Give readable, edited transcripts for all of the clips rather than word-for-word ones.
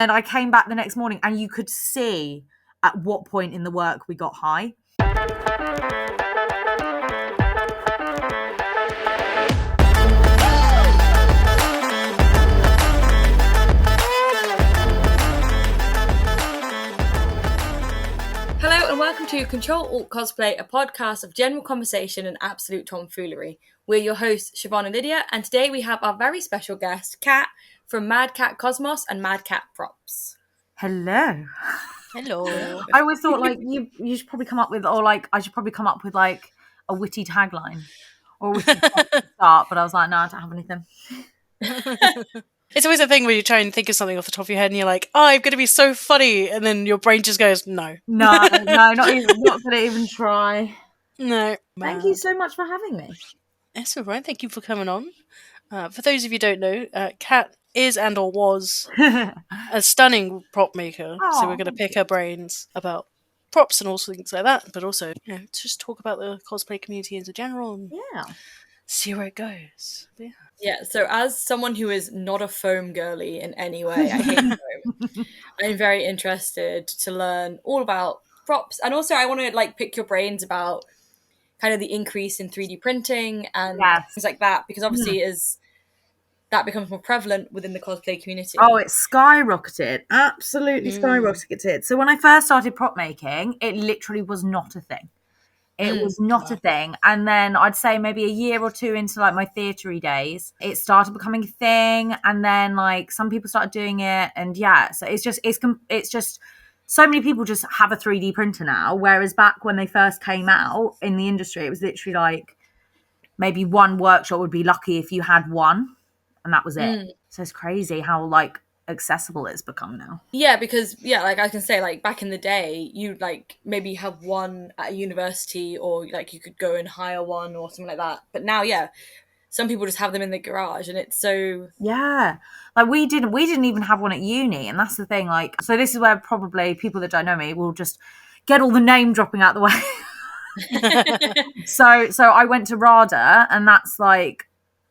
And I came back the next morning and you could see at what point in the work we got high. Hello and welcome to Ctrl Cosplay, a podcast of general conversation and absolute tomfoolery. We're your hosts, Siobhan and Lydia, and today we have our very special guest, Cat from MadCatKosmos and MadCatProps. Hello. Hello. I always thought like you should probably come up with, or like I should probably come up with like a witty tagline or a witty start, but I was like, no, I don't have anything. It's always a thing where you try and think of something off the top of your head and you're like, oh, I'm going to be so funny. And then your brain just goes, no. No, not going to even try. No. Thank you so much for having me. That's all right. Thank you for coming on. For those of you who don't know, Kat is and or was a stunning prop maker. So we're going to pick her brains about props and all things like that. But also, just talk about the cosplay community in general and see where it goes. Yeah, so as someone who is not a foam girly in any way, I hate foam. I'm very interested to learn all about props, and also I want to like pick your brains about kind of the increase in 3D printing and things like that, because obviously as that becomes more prevalent within the cosplay community. Oh, it's skyrocketed. Absolutely skyrocketed. So when I first started prop making, it literally was not a thing. It was not a thing. And then I'd say maybe a year or two into like my theatre-y days, it started becoming a thing. And then like some people started doing it. And so it's just so many people just have a 3D printer now. Whereas back when they first came out in the industry, it was literally like maybe one workshop would be lucky if you had one. And that was it. So it's crazy how like accessible it's become now. Yeah, because like I can say, like back in the day, you'd like maybe have one at a university, or like you could go and hire one or something like that. But now, some people just have them in the garage, and it's so like we didn't even have one at uni, and that's the thing. Like, so this is where probably people that don't know me will just get all the name dropping out the way. So I went to RADA, and that's like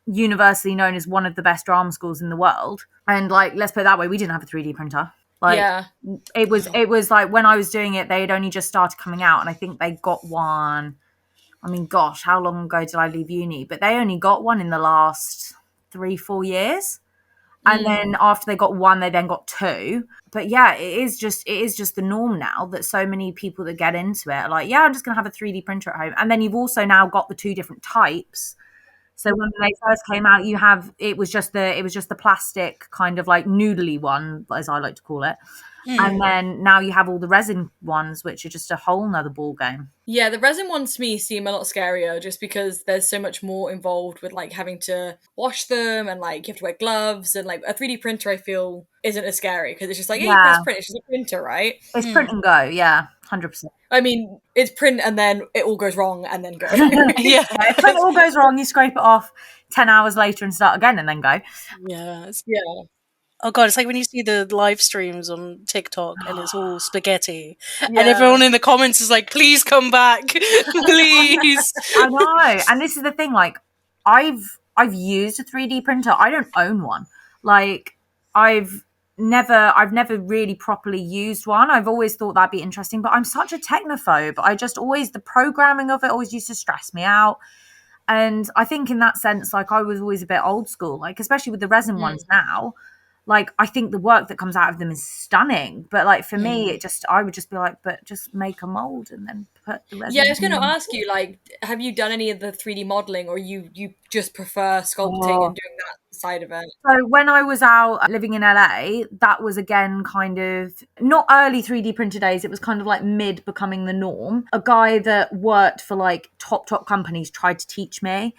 universally known as one of the best drama schools in the world. And like, let's put it that way, we didn't have a 3D printer. Like, it was like when I was doing it, they had only just started coming out, and I think they got one. I mean, gosh, how long ago did I leave uni? But they only got one in the last 3-4 years. And then after they got one, they then got two. But it is just the norm now that so many people that get into it are like, I'm just going to have a 3D printer at home. And then you've also now got the two different types. So when they first came out, it was just the plastic kind of like noodly one, as I like to call it. And then now you have all the resin ones, which are just a whole nother ball game. Yeah, the resin ones to me seem a lot scarier, just because there's so much more involved with like having to wash them, and like you have to wear gloves, and like a 3D printer I feel isn't as scary, because it's just like, you press print, it's just a printer, right? It's print and go, 100%. I mean, it's print and then it all goes wrong and then go. If print all goes wrong, you scrape it off 10 hours later and start again and then go. Yeah. Oh God, it's like when you see the live streams on TikTok and it's all spaghetti, and everyone in the comments is like, "Please come back, please." I know, and this is the thing. Like, I've used a 3D printer. I don't own one. Like, I've never really properly used one. I've always thought that'd be interesting, but I'm such a technophobe. The programming of it always used to stress me out. And I think in that sense, like, I was always a bit old school, like, especially with the resin ones now. Like, I think the work that comes out of them is stunning. But like, for me, I would just be like, but just make a mold and then put the resin. Yeah, I was going to ask you, like, have you done any of the 3D modeling, or you just prefer sculpting and doing that side of it? So when I was out living in LA, that was again kind of not early 3D printer days. It was kind of like mid becoming the norm. A guy that worked for like top companies tried to teach me.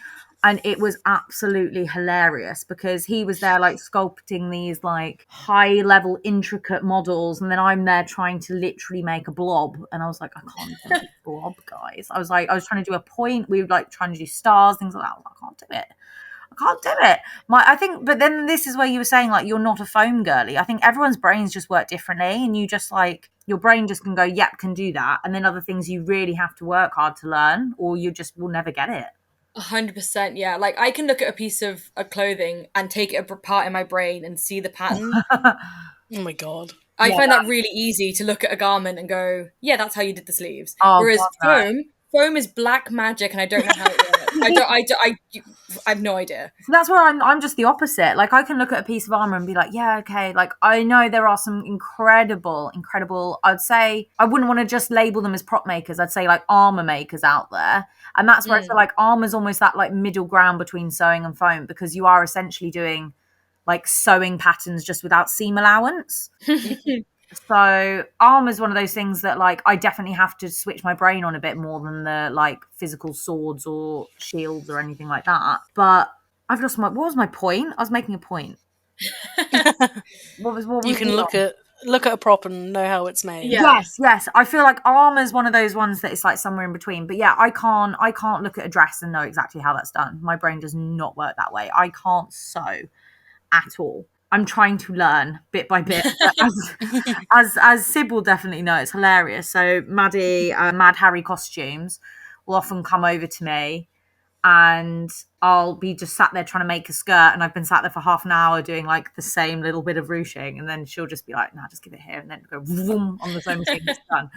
And it was absolutely hilarious, because he was there like sculpting these like high level intricate models, and then I'm there trying to literally make a blob, and I was like, I can't make a blob, guys. I was trying to do a point. We were like trying to do stars, things like that. I was like, I can't do it. But then this is where you were saying like you're not a foam girly. I think everyone's brains just work differently, and you just like your brain just can go, yep, can do that, and then other things you really have to work hard to learn, or you just will never get it. 100%, yeah. Like, I can look at a piece of clothing and take it apart in my brain and see the pattern. Oh my god. I find that really easy to look at a garment and go, yeah, that's how you did the sleeves. Whereas God, no. foam is black magic, and I don't know how it works. I have no idea. So that's where I'm just the opposite. Like, I can look at a piece of armor and be like, yeah, okay. Like, I know there are some incredible, I'd say I wouldn't want to just label them as prop makers. I'd say like armor makers out there. And that's where I feel like armor's almost that like middle ground between sewing and foam, because you are essentially doing like sewing patterns just without seam allowance. So armor's one of those things that like I definitely have to switch my brain on a bit more than the like physical swords or shields or anything like that. But I've lost what was my point? I was making a point. What was you can look at a prop and know how it's made. Yeah. Yes. I feel like armor's one of those ones that it's like somewhere in between. But yeah, I can't look at a dress and know exactly how that's done. My brain does not work that way. I can't sew at all. I'm trying to learn bit by bit. as Sib will definitely know, it's hilarious. So Maddie, Mad Harry Costumes, will often come over to me, and I'll be just sat there trying to make a skirt, and I've been sat there for half an hour doing like the same little bit of ruching, and then she'll just be like, "Nah, just give it here," and then go vroom on the sewing machine, it's done.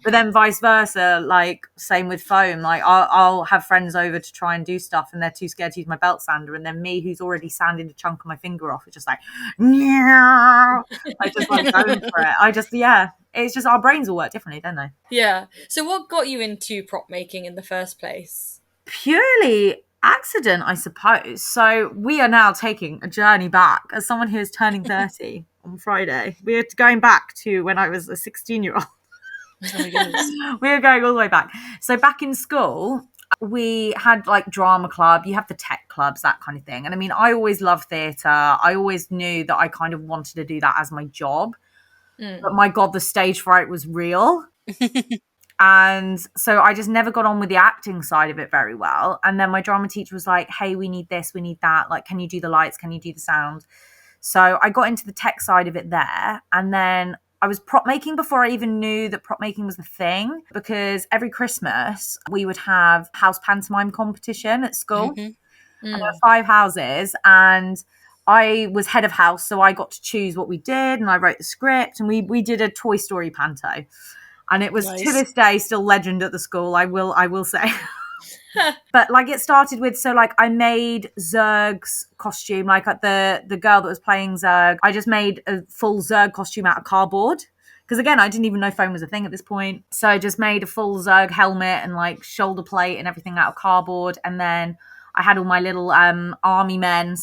But then vice versa, like same with foam. Like I'll have friends over to try and do stuff, and they're too scared to use my belt sander, and then me, who's already sanded a chunk of my finger off, is just like, yeah, I just like going for it. It's just our brains all work differently, don't they? Yeah. So what got you into prop making in the first place? Purely accident, I suppose. So we are now taking a journey back. As someone who is turning 30 on Friday, we are going back to when I was a 16-year-old. Oh my goodness. We are going all the way back. So back in school, we had like drama club, you have the tech clubs, that kind of thing. And I mean, I always loved theatre. I always knew that I kind of wanted to do that as my job. But my God, the stage fright was real. And so I just never got on with the acting side of it very well. And then my drama teacher was like, hey, we need this, we need that. Like, can you do the lights? Can you do the sound? So I got into the tech side of it there. And then I was prop making before I even knew that prop making was the thing, because every Christmas we would have house pantomime competition at school. And there were 5 houses, and I was head of house. So I got to choose what we did, and I wrote the script, and we did a Toy Story panto. And it was to this day still legend at the school, I will say. But like it started with, so like I made Zurg's costume, like the girl that was playing Zurg. I just made a full Zurg costume out of cardboard. Because again, I didn't even know foam was a thing at this point. So I just made a full Zurg helmet and like shoulder plate and everything out of cardboard. And then I had all my little army men.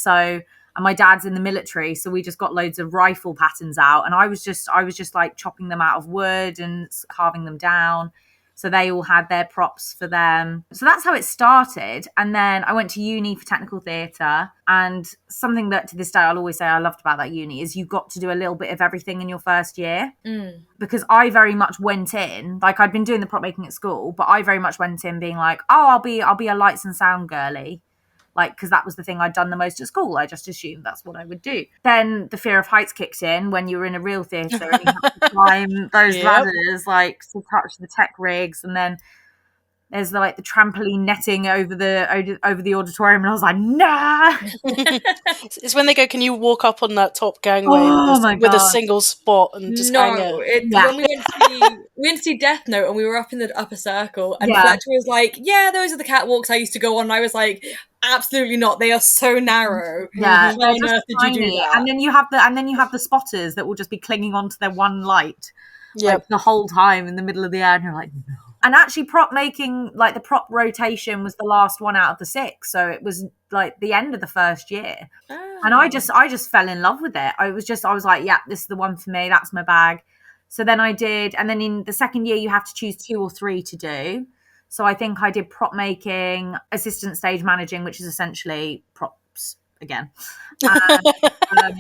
And my dad's in the military, so we just got loads of rifle patterns out, and I was just like chopping them out of wood and carving them down. So they all had their props for them. So that's how it started. And then I went to uni for technical theatre, and something that to this day I'll always say I loved about that uni is you got to do a little bit of everything in your first year. Because I very much went in, like I'd been doing the prop making at school, but I very much went in being like, oh, I'll be a lights and sound girly. Like, because that was the thing I'd done the most at school. I just assumed that's what I would do. Then the fear of heights kicked in when you were in a real theatre and you had to climb those ladders, like to touch the tech rigs. And then there's the trampoline netting over the auditorium, and I was like, nah. It's when they go, can you walk up on that top gangway with a single spot and just hang it? When we went to see Death Note, and we were up in the upper circle, and Fletcher was like, yeah, those are the catwalks I used to go on. And I was like, absolutely not. They are so narrow. Yeah, why on earth did you do that? And then you have the spotters that will just be clinging onto their one light, like the whole time in the middle of the air, and you're like, no. And actually, prop making, like the prop rotation, was the last one out of the 6, so it was like the end of the first year. And I just fell in love with it. I was like, yeah, this is the one for me. That's my bag. So then I did, and then in the second year you have to choose 2 or 3 to do. So I think I did prop making, assistant stage managing, which is essentially props again.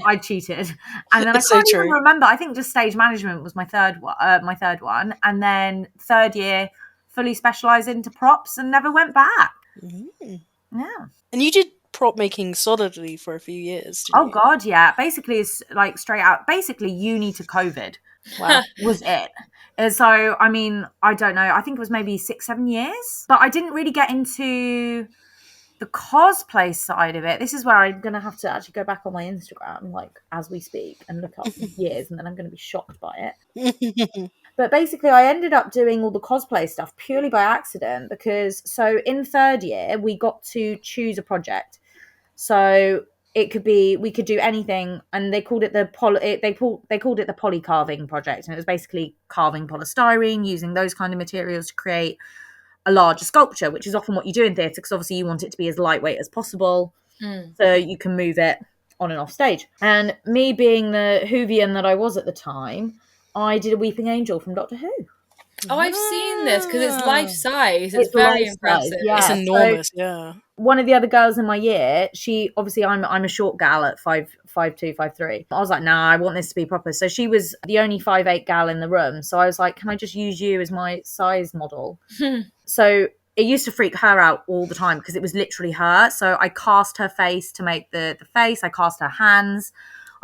I cheated, and then I can't even remember. I think just stage management was my third one, and then third year fully specialised into props and never went back. Yeah. And you did prop making solidly for a few years. Oh God, yeah. Basically, it's like straight out. Basically, uni to COVID. Wow. Was it. And so, I mean, I don't know. I think it was maybe 6-7 years, but I didn't really get into the cosplay side of it, this is where I'm going to have to actually go back on my Instagram, like, as we speak, and look up years, and then I'm going to be shocked by it. But basically, I ended up doing all the cosplay stuff purely by accident because, so in third year, we got to choose a project. So it could be, we could do anything, and they called it the poly carving project, and it was basically carving polystyrene, using those kind of materials to create a larger sculpture, which is often what you do in theatre, because obviously you want it to be as lightweight as possible, so you can move it on and off stage. And me being the Whovian that I was at the time, I did a Weeping Angel from Doctor Who. Oh, I've seen this because it's life size. It's life very size, impressive. yeah. It's enormous, yeah. One of the other girls in my year, she obviously, I'm a short gal at 5'2", 5'3". I was like, nah, I want this to be proper. So she was the only 5'8" gal in the room. So I was like, can I just use you as my size model? So it used to freak her out all the time because it was literally her. So I cast her face to make the face. I cast her hands.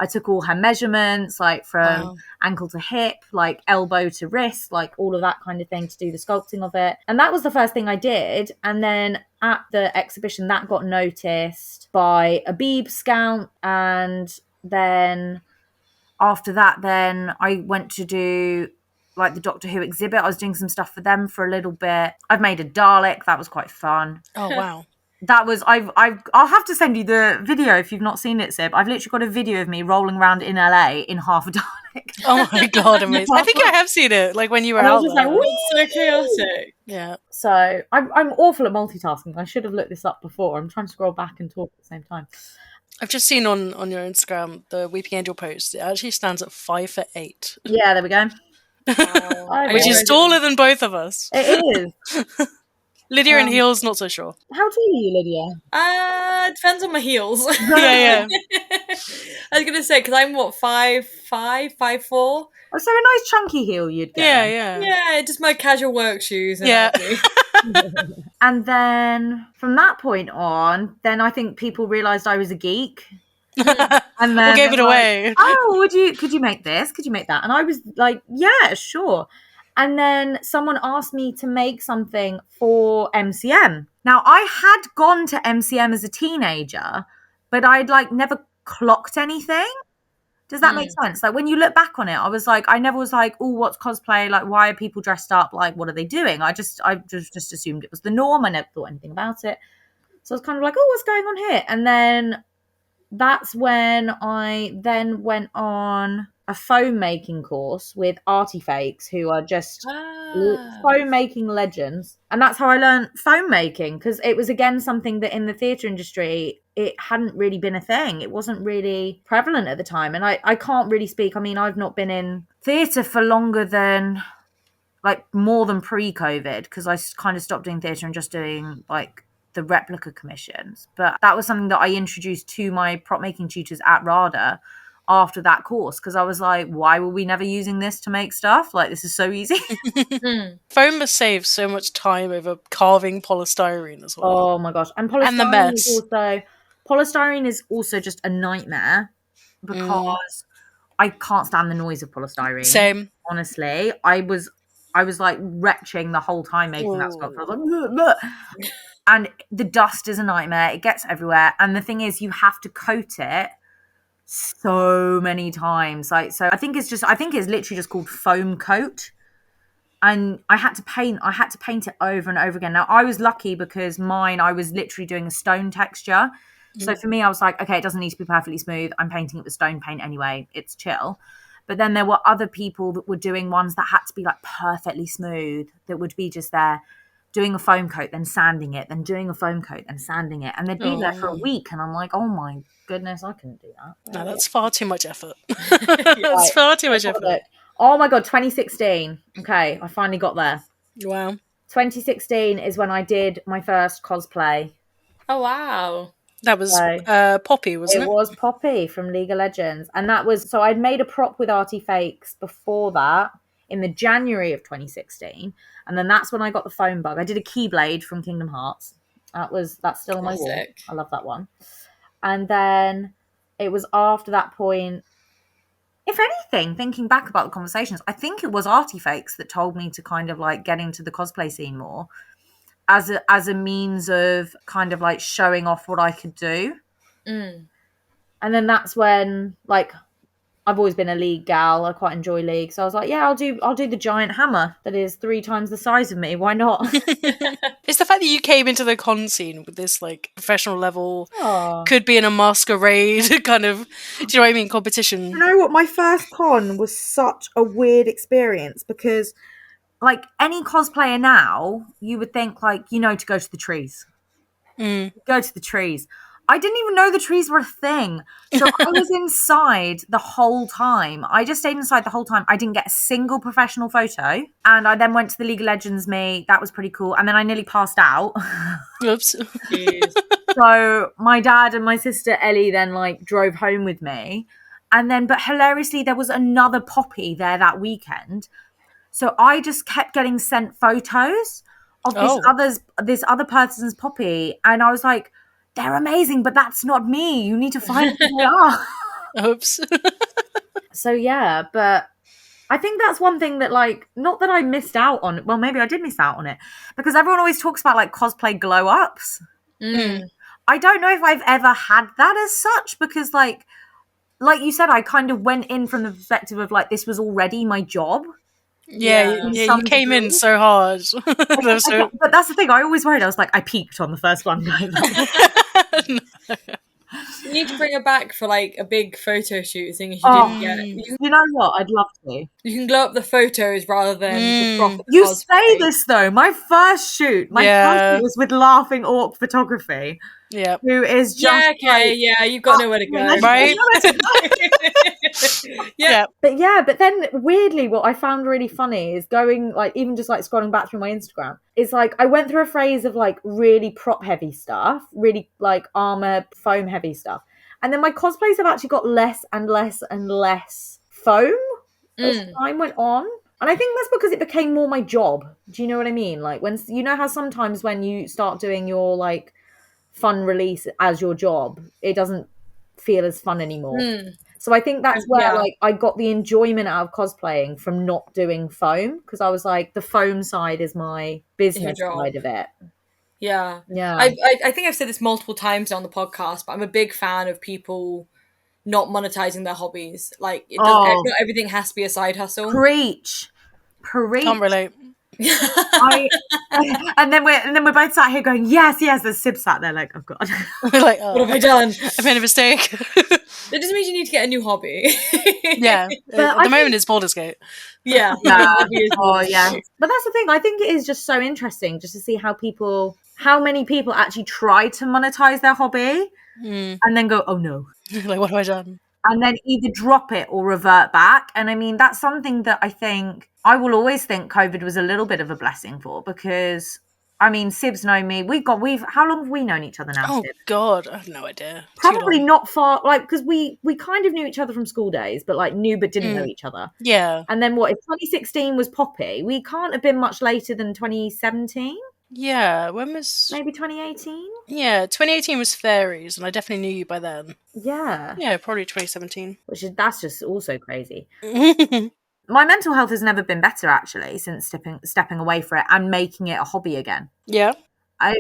I took all her measurements, like from ankle to hip, like elbow to wrist, like all of that kind of thing to do the sculpting of it. And that was the first thing I did. And then at the exhibition, that got noticed by a Beeb scout. And then after that, then I went to do like the Doctor Who exhibit. I was doing some stuff for them for a little bit. I've made a Dalek. That was quite fun. Oh, wow. That was, I'll have to send you the video if you've not seen it, Sib. I've literally got a video of me rolling around in LA in half a Dalek. Oh my God, amazing. I think I have seen it, like when you were And I was out just there. like, It's so chaotic. Yeah. So I'm awful at multitasking. I should have looked this up before. I'm trying to scroll back and talk at the same time. I've just seen on your Instagram the Weeping Angel post. It actually stands at 5'8". Yeah, there we go. Wow. Which is taller than both of us. It is. Lydia in heels, not so sure. How tall are you, Lydia? Depends on my heels. Yeah. I was gonna say because I'm what 5'5", 5'4". Oh, so a nice chunky heel you'd get. Yeah. Yeah, just my casual work shoes. And Yeah. And then from that point on, then I think people realised I was a geek. And then Or gave it away. Oh, could you make this? Could you make that? And I was like, yeah, sure. And then someone asked me to make something for MCM. Now, I had gone to MCM as a teenager, but I'd like never clocked anything. Does that make sense? Like when you look back on it, I was like, I never was like, oh, what's cosplay? Like, why are people dressed up? Like, what are they doing? I just assumed it was the norm. I never thought anything about it. So I was kind of like, oh, what's going on here? And then that's when I then went on a foam making course with Artifakes, who are just foam making legends. And that's how I learned foam making, because it was again something that in the theatre industry, it hadn't really been a thing. It wasn't really prevalent at the time. And I can't really speak. I mean, I've not been in theatre for longer than, like, more than pre-COVID, because I kind of stopped doing theatre and just doing, like, the replica commissions. But that was something that I introduced to my prop making tutors at RADA after that course, because I was like, why were we never using this to make stuff? Like, this is so easy. Foam must save so much time over carving polystyrene as well. Oh my gosh. And polystyrene And the mess. Polystyrene is also just a nightmare because I can't stand the noise of polystyrene. Same. Honestly. I was like retching the whole time making that sculpture. I was like, bleh. And the dust is a nightmare. It gets everywhere. And the thing is, you have to coat it so many times. Like, so I think it's literally just called foam coat. And I had to paint it over and over again. Now, I was lucky because I was literally doing a stone texture. So for me, I was like, okay, it doesn't need to be perfectly smooth. I'm painting it with stone paint anyway. It's chill. But then there were other people that were doing ones that had to be like perfectly smooth, that would be just there doing a foam coat, then sanding it, then doing a foam coat, then sanding it. And they'd be there for a week. And I'm like, oh my goodness, I couldn't do that. No, that's far too much effort. That's far too much effort. Oh my God, 2016. Okay, I finally got there. Wow. 2016 is when I did my first cosplay. Oh, wow. That was Poppy, wasn't it? It was Poppy from League of Legends. And that was, so I'd made a prop with Artifakes before that in the January of 2016. And then that's when I got the foam bug. I did a Keyblade from Kingdom Hearts. That's still on my wall. I love that one. And then it was after that point, if anything, thinking back about the conversations, I think it was Artifakes that told me to kind of like get into the cosplay scene more. as a means of kind of like showing off what I could do. Mm. And then that's when, like, I've always been a League gal. I quite enjoy League, so I was like, yeah, I'll do the giant hammer that is 3 times the size of me. Why not? It's the fact that you came into the con scene with this like professional level, Aww. could be in a masquerade kind of, do you know what I mean, competition. You know what? My first con was such a weird experience because, like, any cosplayer now, you would think, like, to go to the trees. Go to the trees. I didn't even know the trees were a thing. So I was inside the whole time. I just stayed inside the whole time. I didn't get a single professional photo. And I then went to the League of Legends meet. That was pretty cool. And then I nearly passed out. Oops. So my dad and my sister Ellie then like drove home with me. And then, but hilariously, there was another Poppy there that weekend. So I just kept getting sent photos of this other person's Poppy. And I was like, they're amazing, but that's not me. You need to find who they are. Oops. So yeah, but I think that's one thing that, like, not that I missed out on. Well, maybe I did miss out on it because everyone always talks about like cosplay glow ups. I don't know if I've ever had that as such because, like you said, I kind of went in from the perspective of like this was already my job. Yeah, you came in so hard. But that's the thing. I always worried. I was like, I peaked on the first one. You need to bring her back for like a big photo shoot thing if you didn't get it. You know what? I'd love to. You can glow up the photos rather than the proper You cosplay. say this though. My first shoot was with Laughing Orc Photography. Yeah. Who is just you've got nowhere to go. Right? But then weirdly what I found really funny is going like even just like scrolling back through my Instagram. It's like I went through a phase of like really prop heavy stuff, really like armor, foam heavy stuff. And then my cosplays have actually got less and less and less foam as time went on. And I think that's because it became more my job. Do you know what I mean? Like when you know how sometimes when you start doing your like fun release as your job, it doesn't feel as fun anymore. So I think that's where like I got the enjoyment out of cosplaying from not doing foam because I was like the foam side is my business side of it. Yeah. I think I've said this multiple times on the podcast, but I'm a big fan of people not monetizing their hobbies. Like not everything has to be a side hustle. Preach. Can't relate. And then we're both sat here going, yes. There's Sib sat there like, oh god, like, what have I done? I've made a mistake. That doesn't mean you need to get a new hobby. Yeah, but at the moment it's Baldur's Gate. Yeah. But that's the thing. I think it is just so interesting just to see how many people actually try to monetize their hobby and then go, oh no, like what have I done? And then either drop it or revert back. And I mean, that's something that I think I will always think COVID was a little bit of a blessing for because, I mean, Sib's known me. How long have we known each other now, Oh, Sib? God, I have no idea. Probably not far, like, because we kind of knew each other from school days, but like knew but didn't know each other. Yeah. And then if 2016 was Poppy, we can't have been much later than 2017? Yeah, when was... Maybe 2018? Yeah, 2018 was Fairies, and I definitely knew you by then. Yeah. Yeah, probably 2017. That's just also crazy. My mental health has never been better, actually, since stepping away from it and making it a hobby again. Yeah.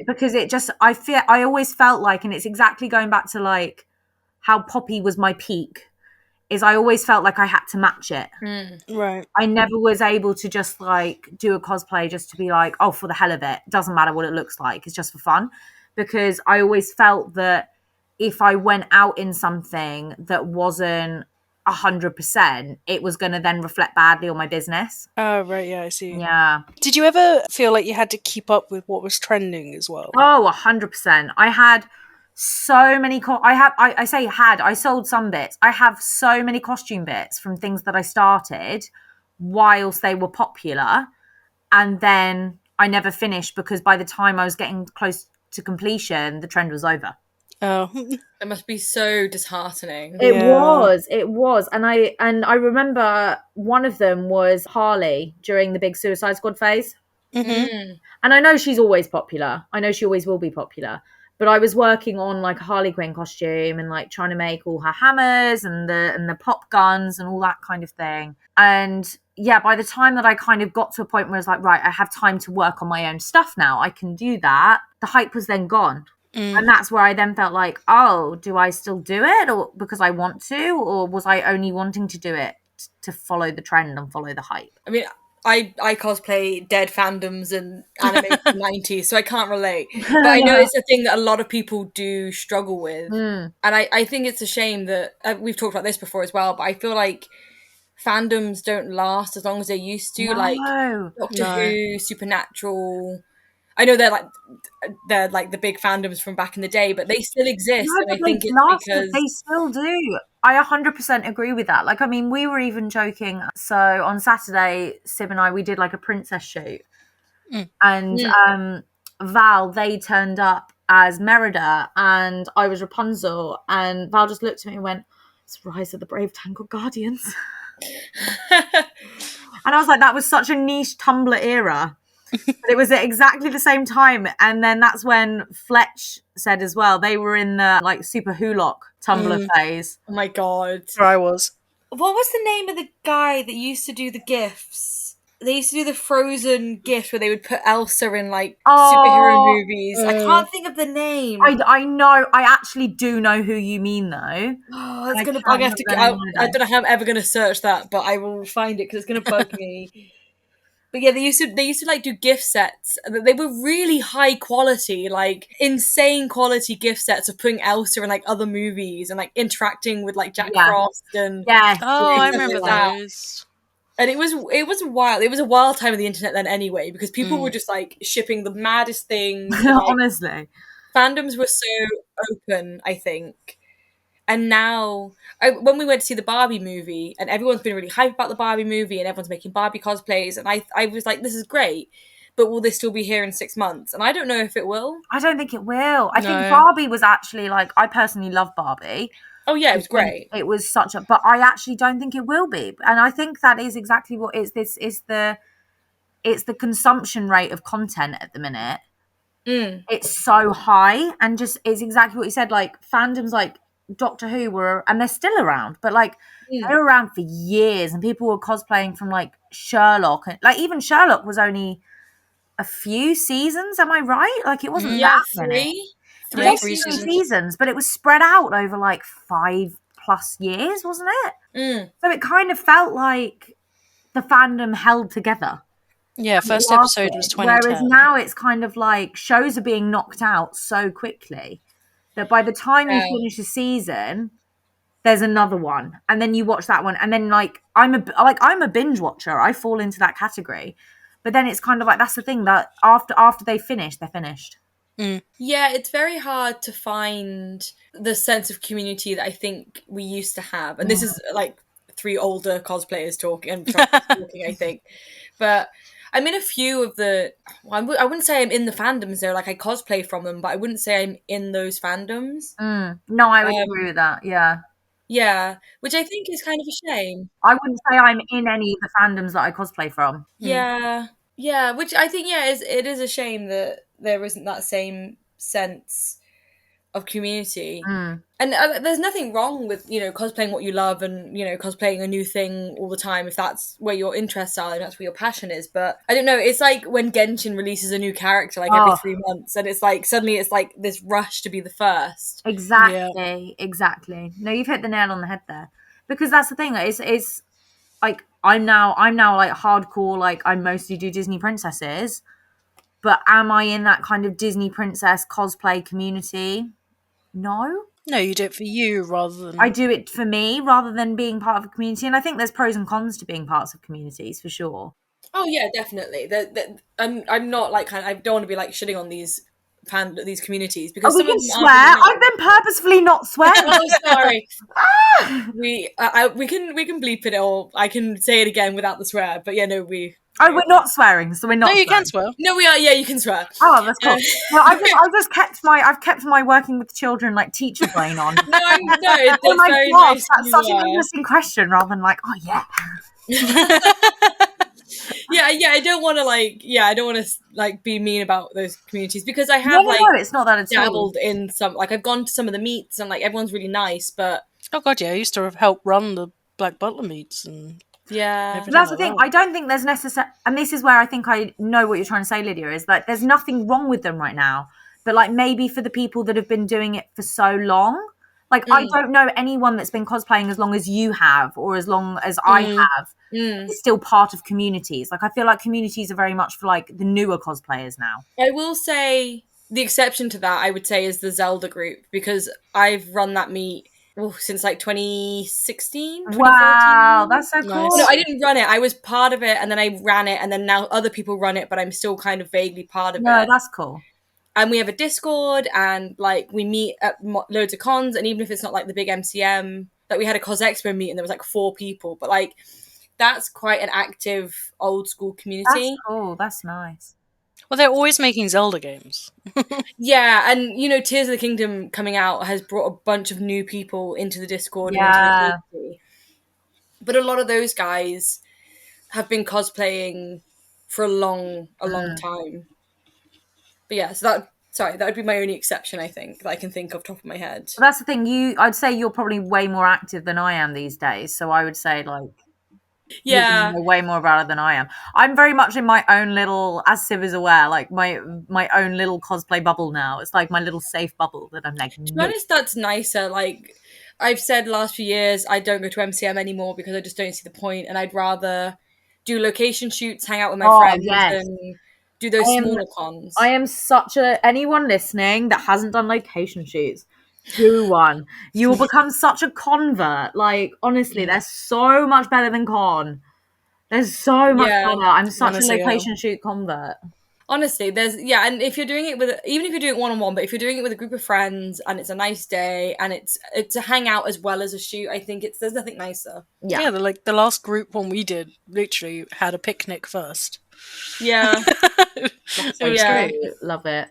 Because I always felt like, and it's exactly going back to like how Poppy was my peak, is I always felt like I had to match it. Right. I never was able to just like do a cosplay just to be like, oh, for the hell of it. Doesn't matter what it looks like. It's just for fun. Because I always felt that if I went out in something that wasn't 100%, it was going to then reflect badly on my business. Oh, right. Yeah, I see. Yeah. Did you ever feel like you had to keep up with what was trending as well? Oh, 100%. I had so many I sold some bits. I have so many costume bits from things that I started whilst they were popular, and then I never finished because by the time I was getting close to completion, the trend was over. Oh, it must be so disheartening. It was, and I remember one of them was Harley during the big Suicide Squad phase. Mm-hmm. And I know she's always popular. I know she always will be popular. But I was working on like a Harley Quinn costume and like trying to make all her hammers and the pop guns and all that kind of thing. And by the time that I kind of got to a point where I was like, right, I have time to work on my own stuff now, I can do that, the hype was then gone. And that's where I then felt like, oh, do I still do it, or because I want to, or was I only wanting to do it to follow the trend and follow the hype? I mean, I cosplay dead fandoms and anime from the 90s, so I can't relate. But I know it's a thing that a lot of people do struggle with. And I think it's a shame that, we've talked about this before as well, but I feel like fandoms don't last as long as they used to. Like Doctor Who, Supernatural. I know they're like the big fandoms from back in the day, but they still exist, and I think it's because they still do. I 100% agree with that. Like, I mean, we were even joking. So on Saturday, Sib and I, we did like a princess shoot, and Val, they turned up as Merida, and I was Rapunzel, and Val just looked at me and went, "It's Rise of the Brave Tangled Guardians." And I was like, that was such a niche Tumblr era. But it was at exactly the same time. And then that's when Fletch said as well, they were in the like Super Hulock Tumblr phase. Oh my god. Where I was. What was the name of the guy that used to do the GIFs? They used to do the Frozen GIF where they would put Elsa in like superhero movies. I can't think of the name. I know. I actually do know who you mean though. Oh, it's gonna. I have to. I don't know how I'm ever gonna search that, but I will find it because it's gonna bug me. But yeah, they used to like do gift sets. They were really high quality, like insane quality gift sets of putting Elsa in like other movies and like interacting with like Jack Frost and I remember those. And it was wild. It was a wild time of the internet then anyway, because people were just like shipping the maddest things. And, like, honestly, fandoms were so open, I think. And now, when we went to see the Barbie movie, and everyone's been really hyped about the Barbie movie, and everyone's making Barbie cosplays, and I was like, this is great, but will they still be here in 6 months? And I don't know if it will. I don't think it will. I think Barbie was actually like, I personally love Barbie. Oh yeah, it was great. It was such a, but I actually don't think it will be. And I think that is exactly what it's the consumption rate of content at the minute. It's so high, and just it's exactly what you said. Like fandoms like Doctor Who were, and they're still around, but like they were around for years, and people were cosplaying from like Sherlock, and like even Sherlock was only a few seasons. Am I right? Like it wasn't that many. Three seasons, but it was spread out over like 5+ years, wasn't it? So it kind of felt like the fandom held together. Yeah, first episode was 2010. Whereas now it's kind of like shows are being knocked out so quickly that by the time you finish a season, there's another one, and then you watch that one, and then like I'm a binge watcher. I fall into that category, but then it's kind of like that's the thing that after they finish, they're finished. Yeah, it's very hard to find the sense of community that I think we used to have, and this is like 3 older cosplayers talking, I think, but I'm in a few of the. I wouldn't say I'm in the fandoms though. Like I cosplay from them, but I wouldn't say I'm in those fandoms. No, I would agree with that. Yeah, which I think is kind of a shame. I wouldn't say I'm in any of the fandoms that I cosplay from. Yeah, which I think it is a shame that there isn't that same sense of community. And there's nothing wrong with cosplaying what you love and cosplaying a new thing all the time if that's where your interests are and that's where your passion is. But I don't know, it's like when Genshin releases a new character like every 3 months, and it's like suddenly it's like this rush to be the first. Exactly. No, you've hit the nail on the head there, because that's the thing. It's like I'm now like hardcore, like I mostly do Disney princesses, but am I in that kind of Disney princess cosplay community? No, you do it for you rather than... I do it for me rather than being part of a community. And I think there's pros and cons to being parts of communities for sure. Oh yeah, definitely. I'm not like I don't want to be like shitting on these communities because we can swear. I've been purposefully not swearing. Oh, sorry. We can bleep it, or I can say it again without the swear. But yeah, no, we. Oh, we're not swearing, so we're not. No, you can swear. No, we are. Yeah, you can swear. Oh, that's cool. No, I've kept my working with children like teacher brain on. No, that's oh my very gosh, nice. That's such an interesting question, rather than like, oh yeah. Yeah. I don't want to be mean about those communities because I have No, it's not that at all. Dabbled in some, like I've gone to some of the meets and like everyone's really nice, but oh god, yeah, I used to help run the Black Butler meets and Yeah. That's the thing. I don't think there's necessary, and this is where I think I know what you're trying to say, Lydia, is that there's nothing wrong with them right now. But like maybe for the people that have been doing it for so long, like I don't know anyone that's been cosplaying as long as you have or as long as I have is still part of communities. Like I feel like communities are very much for like the newer cosplayers now. I will say the exception to that, I would say, is the Zelda group, because I've run that meet since like 2016, 2014. Wow, that's so Nice. cool. No, I didn't run it. I was part of it, and then I ran it, and then now other people run it, but I'm still kind of vaguely part of No, it. that's cool. And we have a Discord, and like we meet at loads of cons, and even if it's not like the big MCM, like we had a Cos Expo meet, and there was like 4 people, but like that's quite an active old school community. That's cool. That's nice. Well, they're always making Zelda games. Yeah, and you know, Tears of the Kingdom coming out has brought a bunch of new people into the Discord and into the community. But a lot of those guys have been cosplaying for a long time. But yeah, that would be my only exception, I think, that I can think of top of my head. Well, that's the thing. I'd say you're probably way more active than I am these days. So I would say like, yeah, you know way more about it than I am. I'm very much in my own little, as Civ is aware, like my own little cosplay bubble now. It's like my little safe bubble that I'm like. To be honest, that's nicer. Like I've said last few years, I don't go to MCM anymore because I just don't see the point, and I'd rather do location shoots, hang out with my friends, and do those smaller cons. I am such anyone listening that hasn't done location shoots, do one. You will become such a convert. Like honestly, they're so much better than con. They're so much better. I'm such a location shoot convert. Honestly, and if you're doing it even if you're doing it one-on-one, but if you're doing it with a group of friends and it's a nice day and it's a hangout as well as a shoot, I think there's nothing nicer. Yeah, the last group one we did literally had a picnic first. Yeah. That's so great. Love it.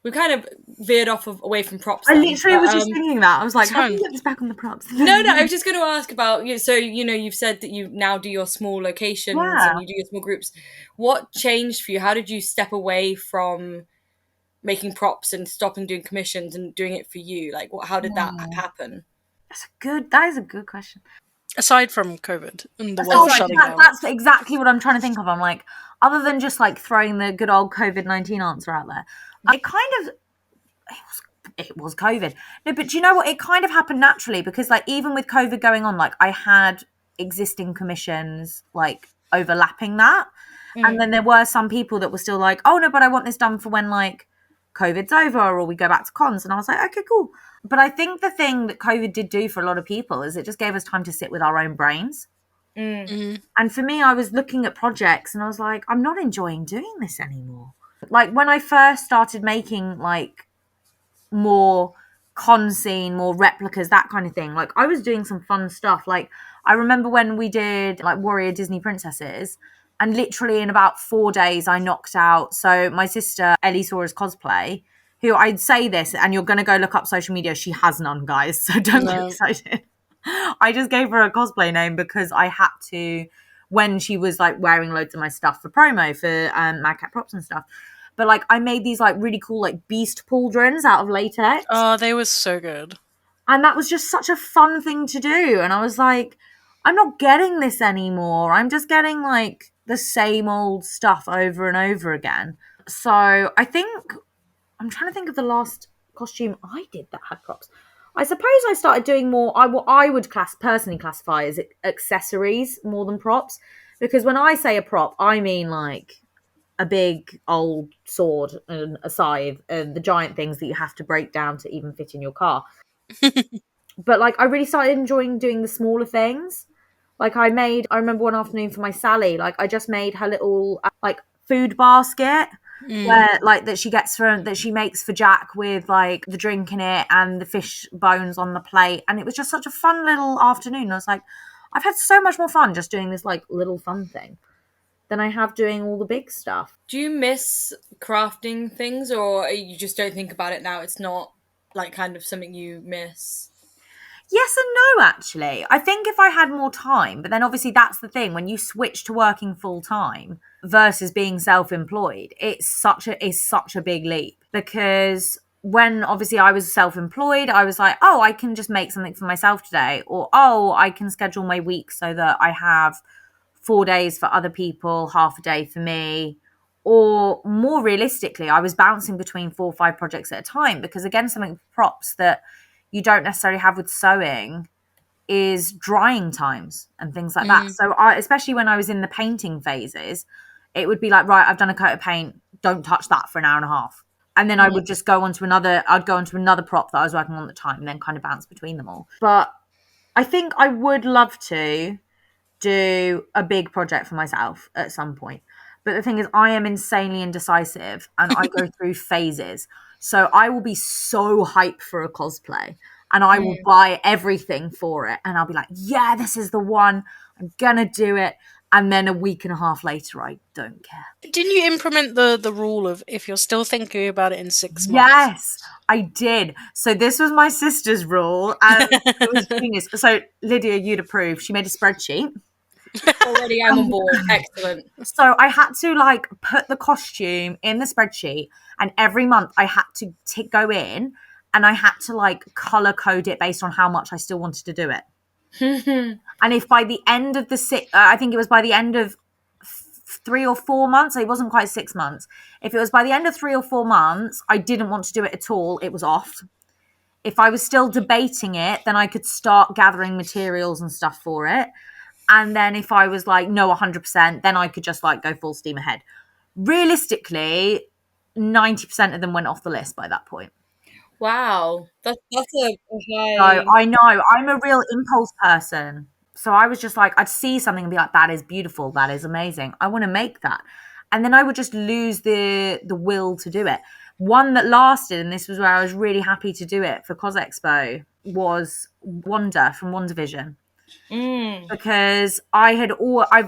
We kind of veered away from props. I literally was just thinking that. I was like, how do you get this back on the props? No, I was just going to ask about, so, you've said that you now do your small locations and you do your small groups. What changed for you? How did you step away from making props and stopping doing commissions and doing it for you? Like, how did that happen? That is a good question. Aside from COVID and the world shutting down. That's exactly what I'm trying to think of. I'm like, other than just like throwing the good old COVID-19 answer out there, it was COVID. No, but do you know what? It kind of happened naturally because like even with COVID going on, like I had existing commissions like overlapping that. And then there were some people that were still like, oh no, but I want this done for when like COVID's over or we go back to cons. And I was like, okay, cool. But I think the thing that COVID did do for a lot of people is it just gave us time to sit with our own brains. And for me, I was looking at projects and I was like, I'm not enjoying doing this anymore. Like when I first started making like more con scene, more replicas, that kind of thing, like I was doing some fun stuff. Like I remember when we did like Warrior Disney Princesses, and literally in about 4 days I knocked out. So my sister Ellie Sora's Cosplay, who I'd say this and you're going to go look up social media, she has none, guys, so don't get excited. I just gave her a cosplay name because I had to, when she was like wearing loads of my stuff for promo for MadCatProps and stuff. But like I made these like really cool like beast pauldrons out of latex. Oh, they were so good. And that was just such a fun thing to do. And I was like, I'm not getting this anymore. I'm just getting like the same old stuff over and over again. So I think, I'm trying to think of the last costume I did that had props. I suppose I started doing more, what I would personally classify as accessories more than props. Because when I say a prop, I mean like a big old sword and a scythe and the giant things that you have to break down to even fit in your car. But like I really started enjoying doing the smaller things. Like I remember one afternoon for my Sally, like I just made her little like food basket where like that she makes for Jack with like the drink in it and the fish bones on the plate. And it was just such a fun little afternoon. I was like, I've had so much more fun just doing this like little fun thing than I have doing all the big stuff. Do you miss crafting things or you just don't think about it now? It's not like kind of something you miss? Yes and no, actually. I think if I had more time, but then obviously that's the thing. When you switch to working full time versus being self-employed, it's such a big leap. Because when obviously I was self-employed, I was like, oh, I can just make something for myself today. Or, oh, I can schedule my week so that I have 4 days for other people, half a day for me. Or more realistically, I was bouncing between 4 or 5 projects at a time, because again, something with props that you don't necessarily have with sewing is drying times and things like that. So especially when I was in the painting phases, it would be like, right, I've done a coat of paint, don't touch that for an hour and a half. And then I would just go on to another prop that I was working on at the time, and then kind of bounce between them all. But I think I would love to do a big project for myself at some point. But the thing is, I am insanely indecisive and I go through phases. So I will be so hyped for a cosplay and I will buy everything for it. And I'll be like, yeah, this is the one. I'm going to do it. And then a week and a half later, I don't care. Didn't you implement the rule of if you're still thinking about it in 6 months? Yes, I did. So this was my sister's rule. And it was genius. So Lydia, you'd approve. She made a spreadsheet. Already I'm on board. Excellent. So I had to like put the costume in the spreadsheet, and every month I had to go in and I had to like color code it based on how much I still wanted to do it. And if by the end of I think it was by the end of 3 or 4 months, it wasn't quite 6 months. If it was by the end of 3 or 4 months, I didn't want to do it at all, it was off. If I was still debating it, then I could start gathering materials and stuff for it. And then if I was like, no, 100%, then I could just like go full steam ahead. Realistically, 90% of them went off the list by that point. Wow. That's a high... So I know, I'm a real impulse person. So I was just like, I'd see something and be like, that is beautiful. That is amazing. I want to make that. And then I would just lose the will to do it. One that lasted, and this was where I was really happy to do it for Cos Expo, was Wanda from WandaVision. Because I've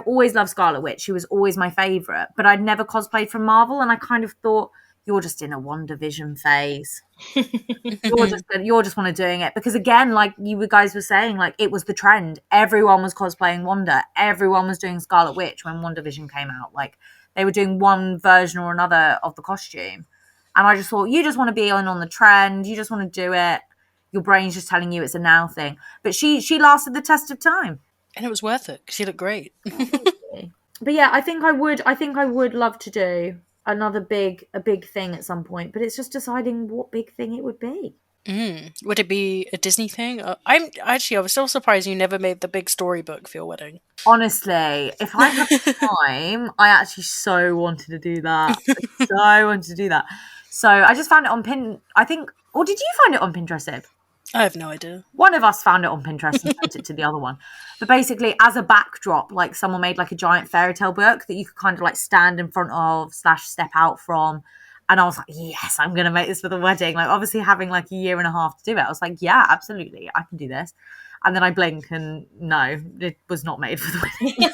always loved Scarlet Witch. She was always my favorite, but I'd never cosplayed from Marvel, and I kind of thought, you're just in a WandaVision phase. You're just want to doing it because, again, like you guys were saying, like it was the trend. Everyone was cosplaying Wanda. Everyone was doing Scarlet Witch when WandaVision came out. Like they were doing one version or another of the costume, and I just thought, you just want to be on the trend. You just want to do it. Your brain's just telling you it's a now thing. But she lasted the test of time. And it was worth it because she looked great. But yeah, I think I would love to do a big thing at some point. But it's just deciding what big thing it would be. Would it be a Disney thing? I was still surprised you never made the big storybook for your wedding. Honestly, if I had time, I actually so wanted to do that. So I just found it on Pin. I think, or did you find it on Pinterest, Ib? I have no idea. One of us found it on Pinterest and sent it to the other one. But basically, as a backdrop, like someone made like a giant fairy tale book that you could kind of like stand in front of / step out from. And I was like, yes, I'm going to make this for the wedding. Like obviously having like a year and a half to do it. I was like, yeah, absolutely. I can do this. And then I blink and no, it was not made for the wedding.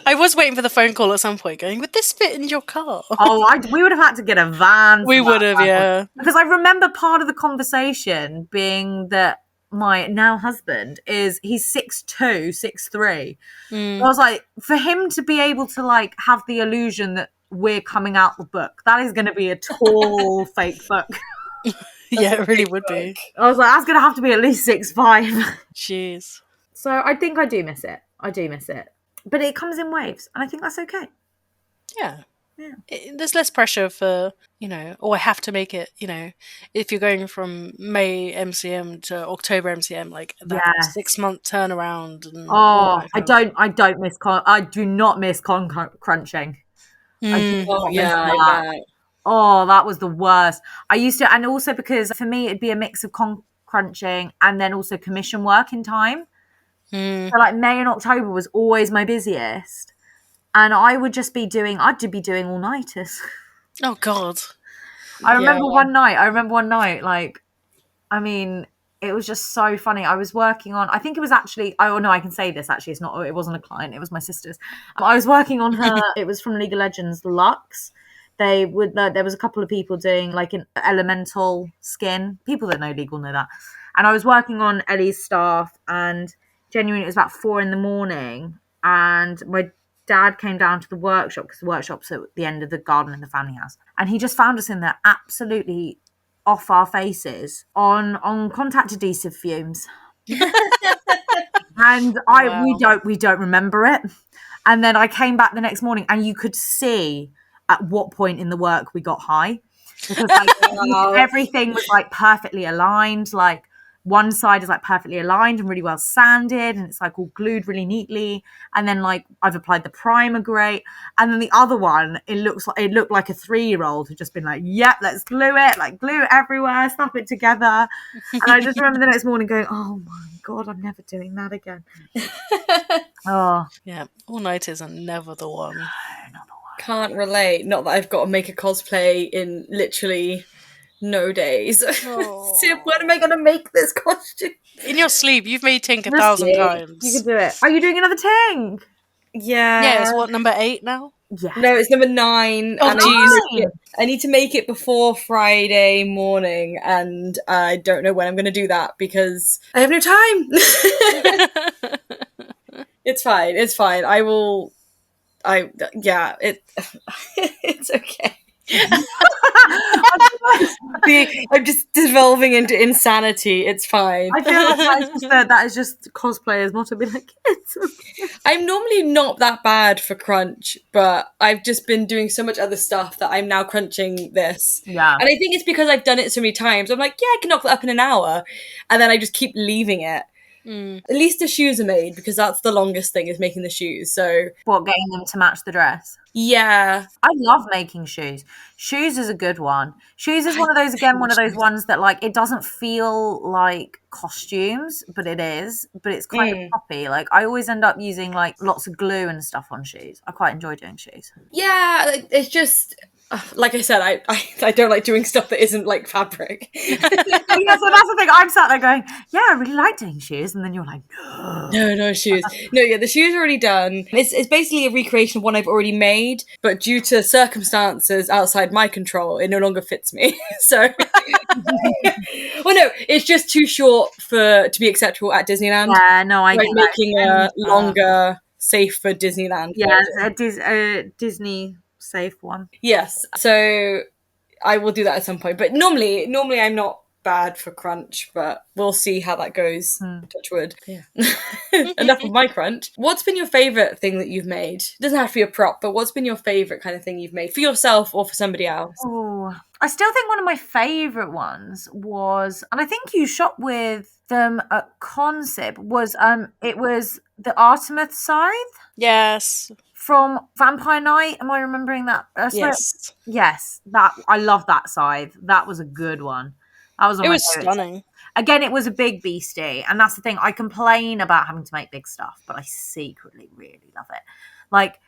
I was waiting for the phone call at some point going, would this fit in your car? Oh, we would have had to get a van. We would have, yeah. Because I remember part of the conversation being that my now husband he's 6'2", 6'3". I was like, for him to be able to like have the illusion that we're coming out the book, that is going to be a tall fake book. Yeah, it really would be. I was like, that's going to have to be at least 6'5". Jeez. So I think I do miss it. But it comes in waves, and I think that's okay. Yeah. There's less pressure for, I have to make it, if you're going from May MCM to October MCM, like that 6-month turnaround. And I do not miss con crunching. I bet. Oh, that was the worst. I used to, and also because for me it'd be a mix of con crunching and then also commission work in time. So like May and October was always my busiest. And I would just be doing all-nighters. Oh, God. I remember one night, like, I mean, it was just so funny. I was working on, I think it was actually, oh no, I can say this actually. It wasn't a client, it was my sister's. I was working on her, it was from League of Legends Lux. There was a couple of people doing like an elemental skin. People that know League will know that. And I was working on Ellie's staff, and genuinely it was about 4 a.m. and my dad came down to the workshop because the workshop's at the end of the garden in the family house, and he just found us in there absolutely off our faces on contact adhesive fumes. And Wow. we don't remember it. And then I came back the next morning, and you could see at what point in the work we got high, because like everything was like perfectly aligned. Like one side is like perfectly aligned and really well sanded, and it's like all glued really neatly. And then like I've applied the primer great, and then the other one, it looked like a 3-year-old who'd just been like, "Yep, let's glue it, like glue it everywhere, snap it together." And I just remember the next morning going, "Oh my God, I'm never doing that again." Oh, Yeah, all-nighters are never the one. Can't relate. Not that I've got to make a cosplay in literally no days. Oh. See, when am I going to make this costume? In your sleep, you've made Tink 1,000 times. you could do it. Are you doing another Tink? Yeah. It's what, number 8 now? Yeah. No, it's number 9. Oh, and jeez. I need to make it before Friday morning, and I don't know when I'm going to do that because I have no time. It's fine. It's fine. It's okay. I'm just devolving into insanity. It's fine. I feel like that is just cosplayers' motto. Be like, it's okay. I'm normally not that bad for crunch, but I've just been doing so much other stuff that I'm now crunching this. Yeah. And I think it's because I've done it so many times. I'm like, yeah, I can knock that up in an hour. And then I just keep leaving it. At least the shoes are made, because that's the longest thing, is making the shoes. So What, getting them to match the dress? yeah. I love making shoes. Shoes is a good one. Shoes is one of those ones that like, it doesn't feel like costumes, but it is. But it's kind of poppy. Like I always end up using like lots of glue and stuff on shoes. I quite enjoy doing shoes. Yeah, it's just like I said, I don't like doing stuff that isn't like fabric. Yeah, so that's the thing. I'm sat there going, yeah, I really like doing shoes, and then you're like, No shoes. No, yeah, the shoes are already done. It's basically a recreation of one I've already made, but due to circumstances outside my control, it no longer fits me. So, well, no, it's just too short to be acceptable at Disneyland. yeah, no, I like get making a longer, safe for Disneyland. Yeah, a Disney safe one. Yes. So I will do that at some point. But normally I'm not bad for crunch, but we'll see how that goes. Touch wood. Yeah. Enough of my crunch. What's been your favourite thing that you've made? It doesn't have to be a prop, but what's been your favourite kind of thing you've made for yourself or for somebody else? Oh, I still think one of my favourite ones was, and I think you shot with them at Concept, was it was the Artemis scythe. Yes. From Vampire Night. Am I remembering that? Yes. Yes. That I love that scythe. That was a good one. That was. It was stunning. Again, it was a big beastie, and that's the thing. I complain about having to make big stuff, but I secretly really love it. Like,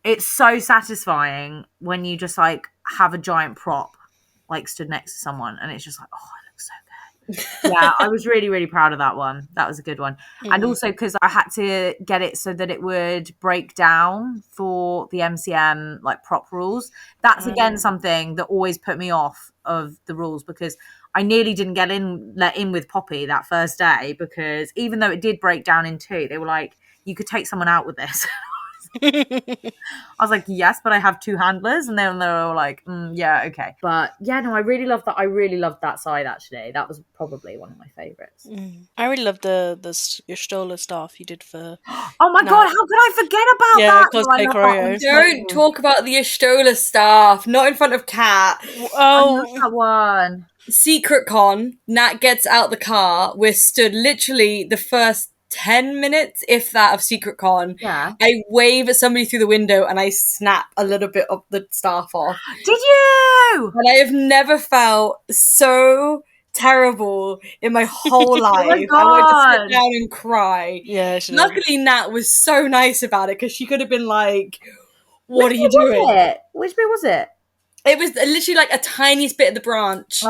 it's so satisfying when you just like have a giant prop like stood next to someone, and it's just like, oh, it looks so good. Yeah, I was really, really proud of that one. That was a good one. And also because I had to get it so that it would break down for the MCM like prop rules. That's again something that always put me off of the rules, because I nearly didn't let in with Poppy that first day, because even though it did break down in 2, they were like, you could take someone out with this. I was like, yes, but I have 2 handlers, and then they were all like, yeah, okay. But yeah, no, I really loved that. I really loved that side, actually. That was probably one of my favorites. I really loved the Stola stuff you did for Oh my god, how could I forget about that? Cosplay choreo. Don't talk about the Ashtola staff, not in front of Kat. Oh, that one. Secret con, Nat gets out the car. We're stood literally the first 10 minutes, if that, of Secret Con. Yeah. I wave at somebody through the window and I snap a little bit of the staff off. Did you? And I have never felt so terrible in my whole life. Oh my I God. wanted to sit down and cry. Yeah, Luckily, Nat was so nice about it, because she could have been like, what are you doing? Which bit was it? It was literally like a tiniest bit of the branch.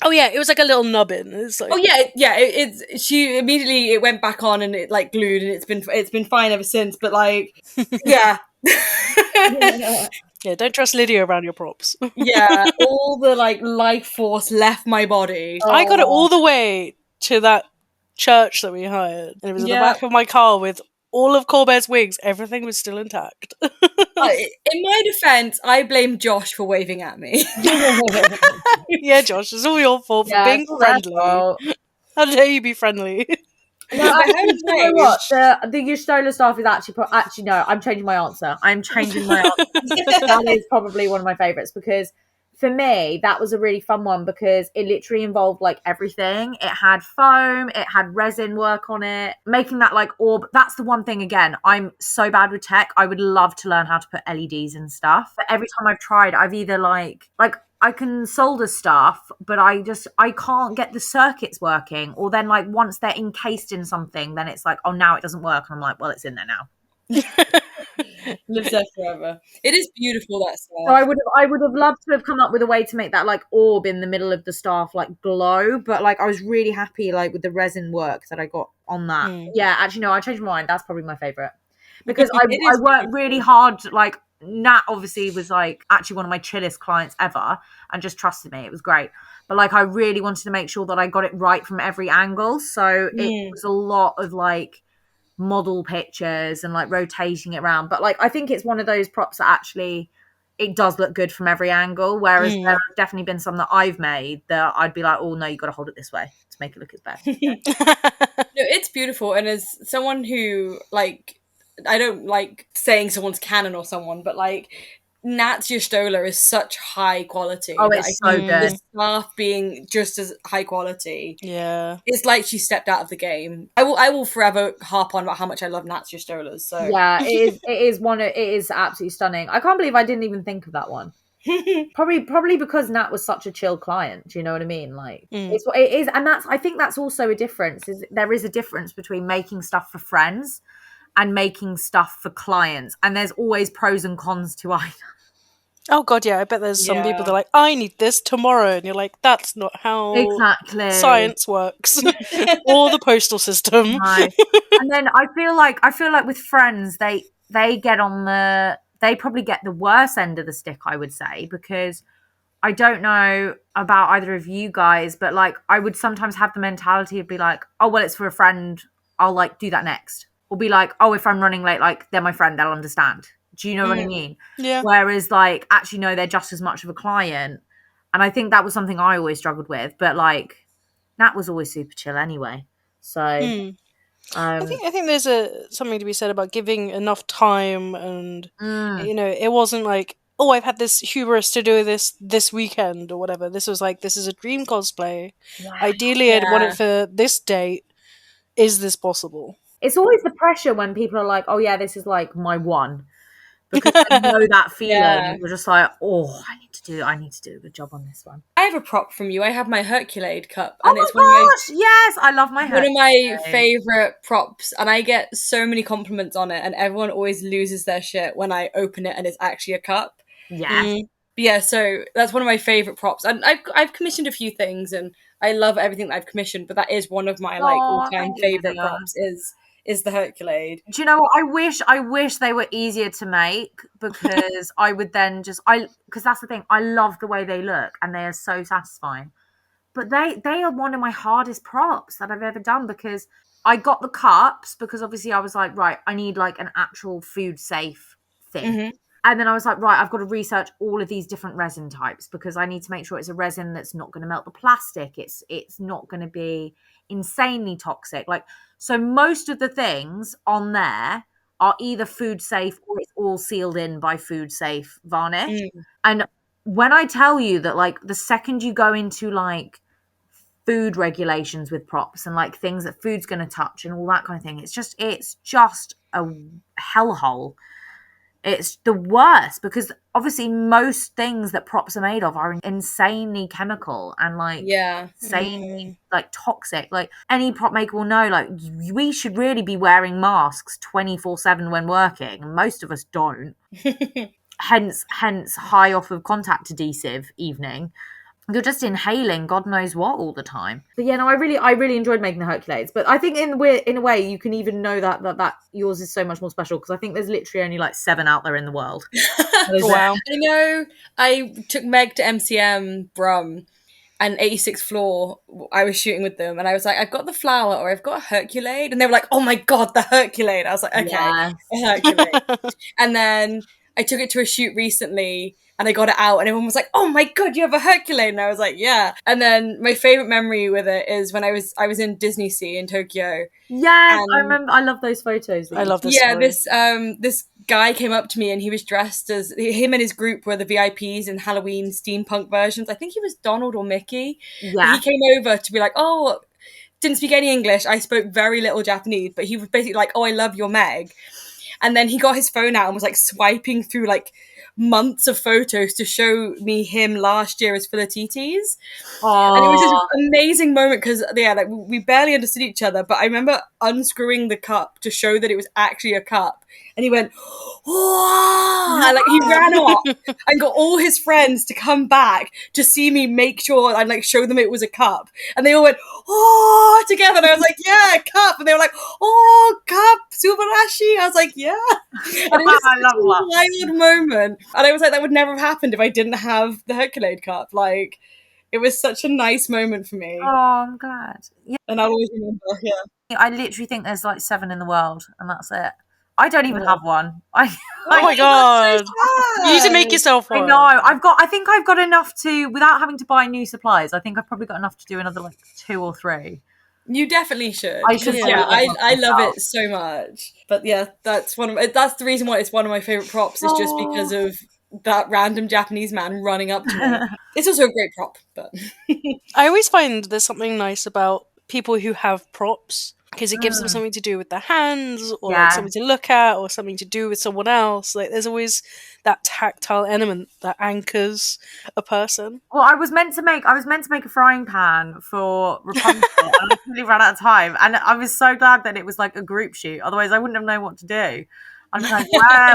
Oh yeah, it was like a little nubbin. It's like... Oh yeah. She immediately it went back on and it like glued, and it's been fine ever since. But like, yeah. Yeah, don't trust Lydia around your props. Yeah, all the like life force left my body. I got it all the way to that church that we hired, and it was in the back of my car with all of Corbett's wigs. Everything was still intact. In my defense, I blame Josh for waving at me. Yeah, Josh, it's all your fault for being friendly. How dare you be friendly? No, actually, you know what? The Yustola staff is actually no. I'm changing my answer. I'm changing my answer. That is probably one of my favorites because for me that was a really fun one because it literally involved like everything. It had foam, it had resin work on it, making that like orb. That's the one thing. Again, I'm so bad with tech. I would love to learn how to put LEDs and stuff. But every time I've tried, I've either like I can solder stuff, but I can't get the circuits working. Or then like once they're encased in something, then it's like, oh, now it doesn't work. And I'm like, well, it's in there now. Lives there forever. It is beautiful, that stuff. So I would have loved to have come up with a way to make that like orb in the middle of the staff like glow, but like I was really happy like with the resin work that I got on that. Yeah, actually no, I changed my mind. That's probably my favorite because I worked really hard. Like Nat obviously was like actually one of my chillest clients ever and just trusted me. It was great. But like I really wanted to make sure that I got it right from every angle. So it was a lot of like model pictures and like rotating it around. But like I think it's one of those props that actually it does look good from every angle. Whereas there have definitely been some that I've made that I'd be like, oh no, you got to hold it this way to make it look as best. No, it's beautiful. And as someone who like, I don't like saying someone's canon or someone, but like Nat's Stola is such high quality. Oh, it's so good. The staff being just as high quality. Yeah. It's like she stepped out of the game. I will forever harp on about how much I love Nat's Stolas. So yeah, it is absolutely stunning. I can't believe I didn't even think of that one. Probably because Nat was such a chill client. Do you know what I mean? Like it's what it is, and I think that's also a difference. There is a difference between making stuff for friends and making stuff for clients, and there's always pros and cons to either. Oh god, yeah, I bet there's some people that are like, I need this tomorrow, and you're like, that's not how science works. Or the postal system. No. And then I feel like with friends, they get on they probably get the worst end of the stick, I would say, because I don't know about either of you guys, but like I would sometimes have the mentality of be like, oh well, it's for a friend, I'll like do that next. Or be like, oh, if I'm running late, like they're my friend, they'll understand. Do you know what I mean? Yeah. Whereas like actually no, they're just as much of a client. And I think that was something I always struggled with. But like Nat was always super chill anyway. So I think there's something to be said about giving enough time, and it wasn't like, oh, I've had this hubris to do this weekend or whatever. This was like, this is a dream cosplay. Yeah. Ideally, I'd want it for this date. Is this possible? It's always the pressure when people are like, oh yeah, this is like my one. Because I know that feeling. You're just like, oh, I need to do a good job on this one. I have a prop from you. I have my Herculade cup. And it's yes, I love my Herculade. One of my favourite props, and I get so many compliments on it, and everyone always loses their shit when I open it and it's actually a cup. Yeah. Yeah, so that's one of my favourite props. And I've commissioned a few things, and I love everything that I've commissioned, but that is one of my like all-time favourite props is the Herculade. Do you know what? I wish they were easier to make, because I would then because that's the thing. I love the way they look and they are so satisfying. But they are one of my hardest props that I've ever done, because I got the cups because obviously I was like, right, I need like an actual food safe thing. Mm-hmm. And then I was like, right, I've got to research all of these different resin types, because I need to make sure it's a resin that's not going to melt the plastic. It's not going to be insanely toxic. Like, so most of the things on there are either food safe or it's all sealed in by food safe varnish. And when I tell you that, like, the second you go into like food regulations with props and like things that food's going to touch and all that kind of thing, it's just a hellhole. It's the worst, because obviously most things that props are made of are insanely chemical and like insanely like toxic. Like any prop maker will know, like we should really be wearing masks 24/7 when working, and most of us don't. hence high off of contact adhesive evening. You're just inhaling God knows what all the time. But yeah, no, I really enjoyed making the Herculades. But I think in a way you can even know that yours is so much more special, because I think there's literally only like 7 out there in the world. Wow. I know. I took Meg to MCM Brum, and 86th floor, I was shooting with them, and I was like, I've got the flower or I've got a Herculade, and they were like, oh my God, the Herculade. I was like, okay, a Herculade. And then I took it to a shoot recently and I got it out and everyone was like, oh my god, you have a herculade. And I was like, yeah. And then my favorite memory with it is when I was in Disney Sea in Tokyo. Yes, I remember. I love those photos. I love this. Yeah, story. This guy came up to me and he was dressed as, him and his group were the VIPs in Halloween steampunk versions. I think he was Donald or Mickey. Yeah. He came over to be like, oh, didn't speak any English. I spoke very little Japanese, but he was basically like, oh, I love your Meg. And then he got his phone out and was like swiping through like months of photos to show me him last year as Philatites. And it was this amazing moment because, yeah, like we barely understood each other, but I remember unscrewing the cup to show that it was actually a cup. And he went, oh, and, like he ran off and got all his friends to come back to see me make sure and like show them it was a cup. And they all went, oh, together. And I was like, yeah, cup. And they were like, oh, cup, subarashi. I was like, yeah. And it was I love a wild moment. And I was like, that would never have happened if I didn't have the Herculade cup. Like, it was such a nice moment for me. Oh, I'm glad. Yeah. And I'll always remember, yeah. I literally think there's like 7 in the world, and that's it. I don't even have one. Oh my god! You need to make yourself one. I know. I think I've got enough to, without having to buy new supplies. I think I've probably got enough to do another like 2 or 3. You definitely should. I should. Yeah, I love it so much. But yeah, that's the reason why it's one of my favorite props is just because of that random Japanese man running up to me. It's also a great prop, but I always find there's something nice about people who have props because it gives them something to do with their hands or like something to look at or something to do with someone else. Like there's always that tactile element that anchors a person. Well, I was meant to make a frying pan for Rapunzel and I really ran out of time, and I was so glad that it was like a group shoot, otherwise I wouldn't have known what to do. I was like,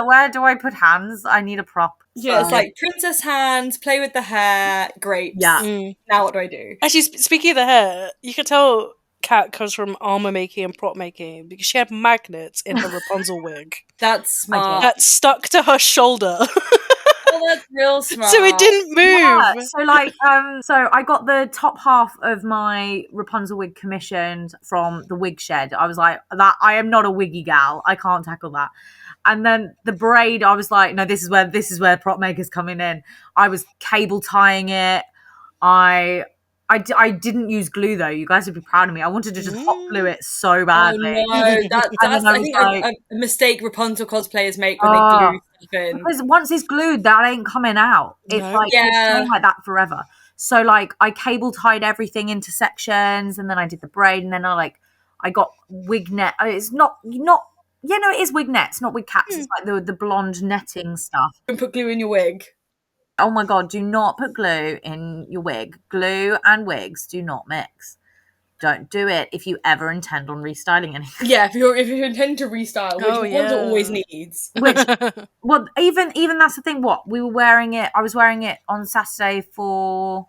where do I put hands? I need a prop. Yeah, it's like princess hands, play with the hair, grapes. Yeah. Now what do I do? Actually, speaking of the hair, you can tell Cat comes from armor making and prop making because she had magnets in her Rapunzel wig. That's smart. That stuck to her shoulder. Oh, that's real smart. So it didn't move. Yeah, so like, so I got the top half of my Rapunzel wig commissioned from the wig shed. I was like, that I am not a wiggy gal. I can't tackle that. And then the braid, I was like, no, this is where prop makers coming in. I was cable tying it. I didn't use glue though. You guys would be proud of me. I wanted to just hot glue it so badly. Oh no, that's I think a mistake Rapunzel cosplayers make when they glue stuff in. Because once it's glued, that ain't coming out. It's it's staying like that forever. So like I cable tied everything into sections, and then I did the braid, and then I got wig net. It's not. Yeah, no, it is wig nets, not wig caps. It's like the blonde netting stuff. Don't put glue in your wig. Oh my god, do not put glue in your wig. Glue and wigs do not mix. Don't do it if you ever intend on restyling anything. Yeah, if you intend to restyle, which ones always needs. Well, even that's the thing. What we were wearing it, I was wearing it on Saturday for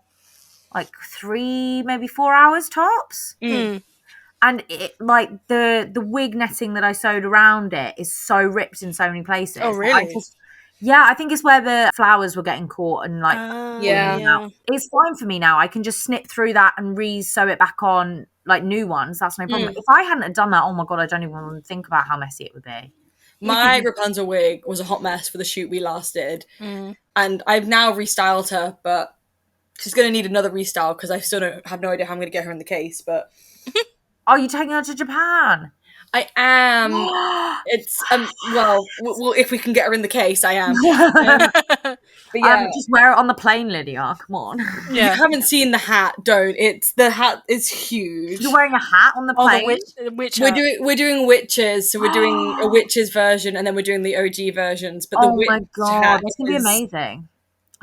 like 3, maybe 4 hours tops. And it, like the wig netting that I sewed around it is so ripped in so many places. Oh, really? I think it's where the flowers were getting caught and like yeah. It's fine for me now. I can just snip through that and re-sew it back on like new ones. That's no problem. If I hadn't have done that, oh my god, I don't even want to think about how messy it would be. My Rapunzel wig was a hot mess for the shoot we last did, and I've now restyled her, but she's going to need another restyle because I still have no idea how I'm going to get her in the case. But are you taking her to Japan? I am. It's well, if we can get her in the case, I am. But yeah, just wear it on the plane, Lydia. Come on. Yeah, you haven't seen the hat. Don't. The hat is huge. You're wearing a hat on the plane. We're doing witches, so we're doing a witches version, and then we're doing the OG versions. But the my god, that's gonna be amazing.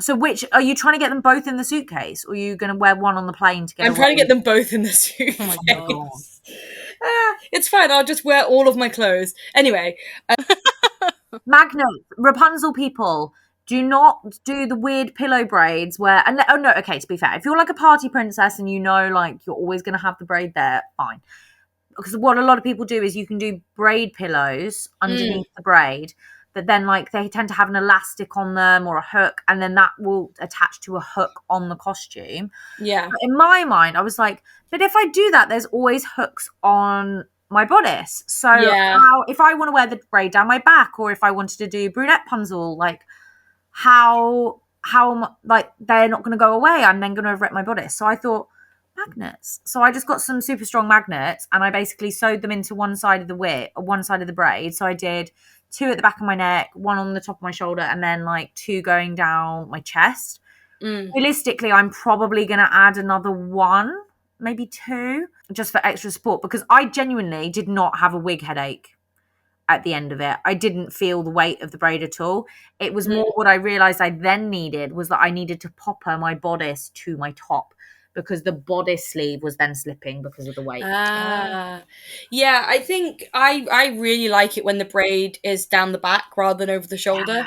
So which are you trying to get them both in the suitcase, or are you going to wear one on the plane together? I'm trying to get them both in the suitcase. Oh my god. It's fine. I'll just wear all of my clothes. Anyway. Magnets, Rapunzel people, do not do the weird pillow braids where... to be fair, if you're like a party princess and you know like you're always going to have the braid there, fine. Because what a lot of people do is you can do braid pillows underneath the braid, but then like they tend to have an elastic on them or a hook, and then that will attach to a hook on the costume. Yeah. But in my mind, I was like, but if I do that, there's always hooks on my bodice. So if I want to wear the braid down my back, or if I wanted to do brunette punzel, like how like they're not going to go away. I'm then going to have ripped my bodice. So I thought, magnets. So I just got some super strong magnets and I basically sewed them into one side of the braid. So I did 2 at the back of my neck, 1 on the top of my shoulder, and then like 2 going down my chest. Realistically, I'm probably going to add another 1, maybe 2, just for extra support, because I genuinely did not have a wig headache at the end of it. I didn't feel the weight of the braid at all. It was more what I realized I then needed was that I needed to popper my bodice to my top, because the bodice sleeve was then slipping because of the weight. Yeah, I think I really like it when the braid is down the back rather than over the shoulder. Yeah.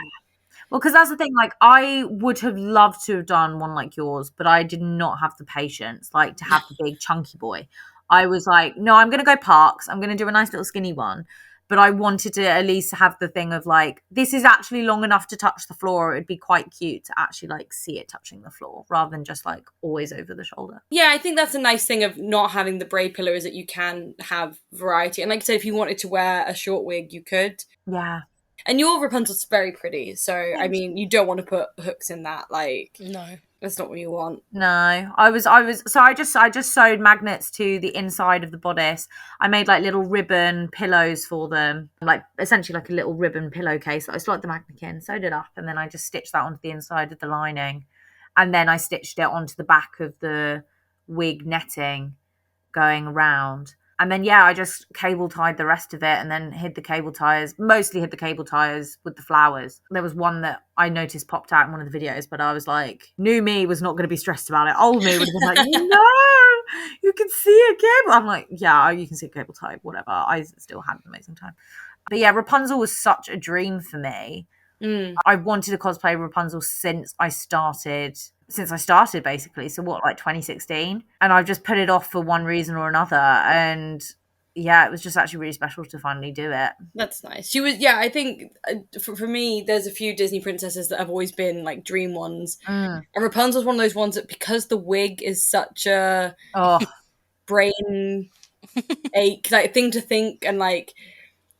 Well, because that's the thing, like, I would have loved to have done one like yours, but I did not have the patience, like, to have the big chunky boy. I was like, no, I'm going to go Parks. I'm going to do a nice little skinny one. But I wanted to at least have the thing of, like, this is actually long enough to touch the floor. It would be quite cute to actually, like, see it touching the floor rather than just, like, always over the shoulder. Yeah, I think that's a nice thing of not having the braid pillow, is that you can have variety. And like I said, if you wanted to wear a short wig, you could. Yeah. And your Rapunzel's very pretty. So, I mean, you don't want to put hooks in that. Like, no. That's not what you want. No, I just sewed magnets to the inside of the bodice. I made like little ribbon pillows for them, like essentially like a little ribbon pillowcase that I slotted the magnet in, sewed it up, and then I just stitched that onto the inside of the lining, and then I stitched it onto the back of the wig netting going around. And then, I just cable tied the rest of it and then mostly hid the cable ties with the flowers. There was one that I noticed popped out in one of the videos, but I was like, new me was not going to be stressed about it. Old me would have been like, no, you can see a cable. I'm like, yeah, you can see a cable tie, whatever. I still had an amazing time. But yeah, Rapunzel was such a dream for me. I wanted to cosplay Rapunzel since I started basically. So what, like 2016? And I've just put it off for one reason or another. And it was just actually really special to finally do it. That's nice. She was, I think for me, there's a few Disney princesses that have always been like dream ones. And Rapunzel's one of those ones that, because the wig is such a brain ache, like thing to think and like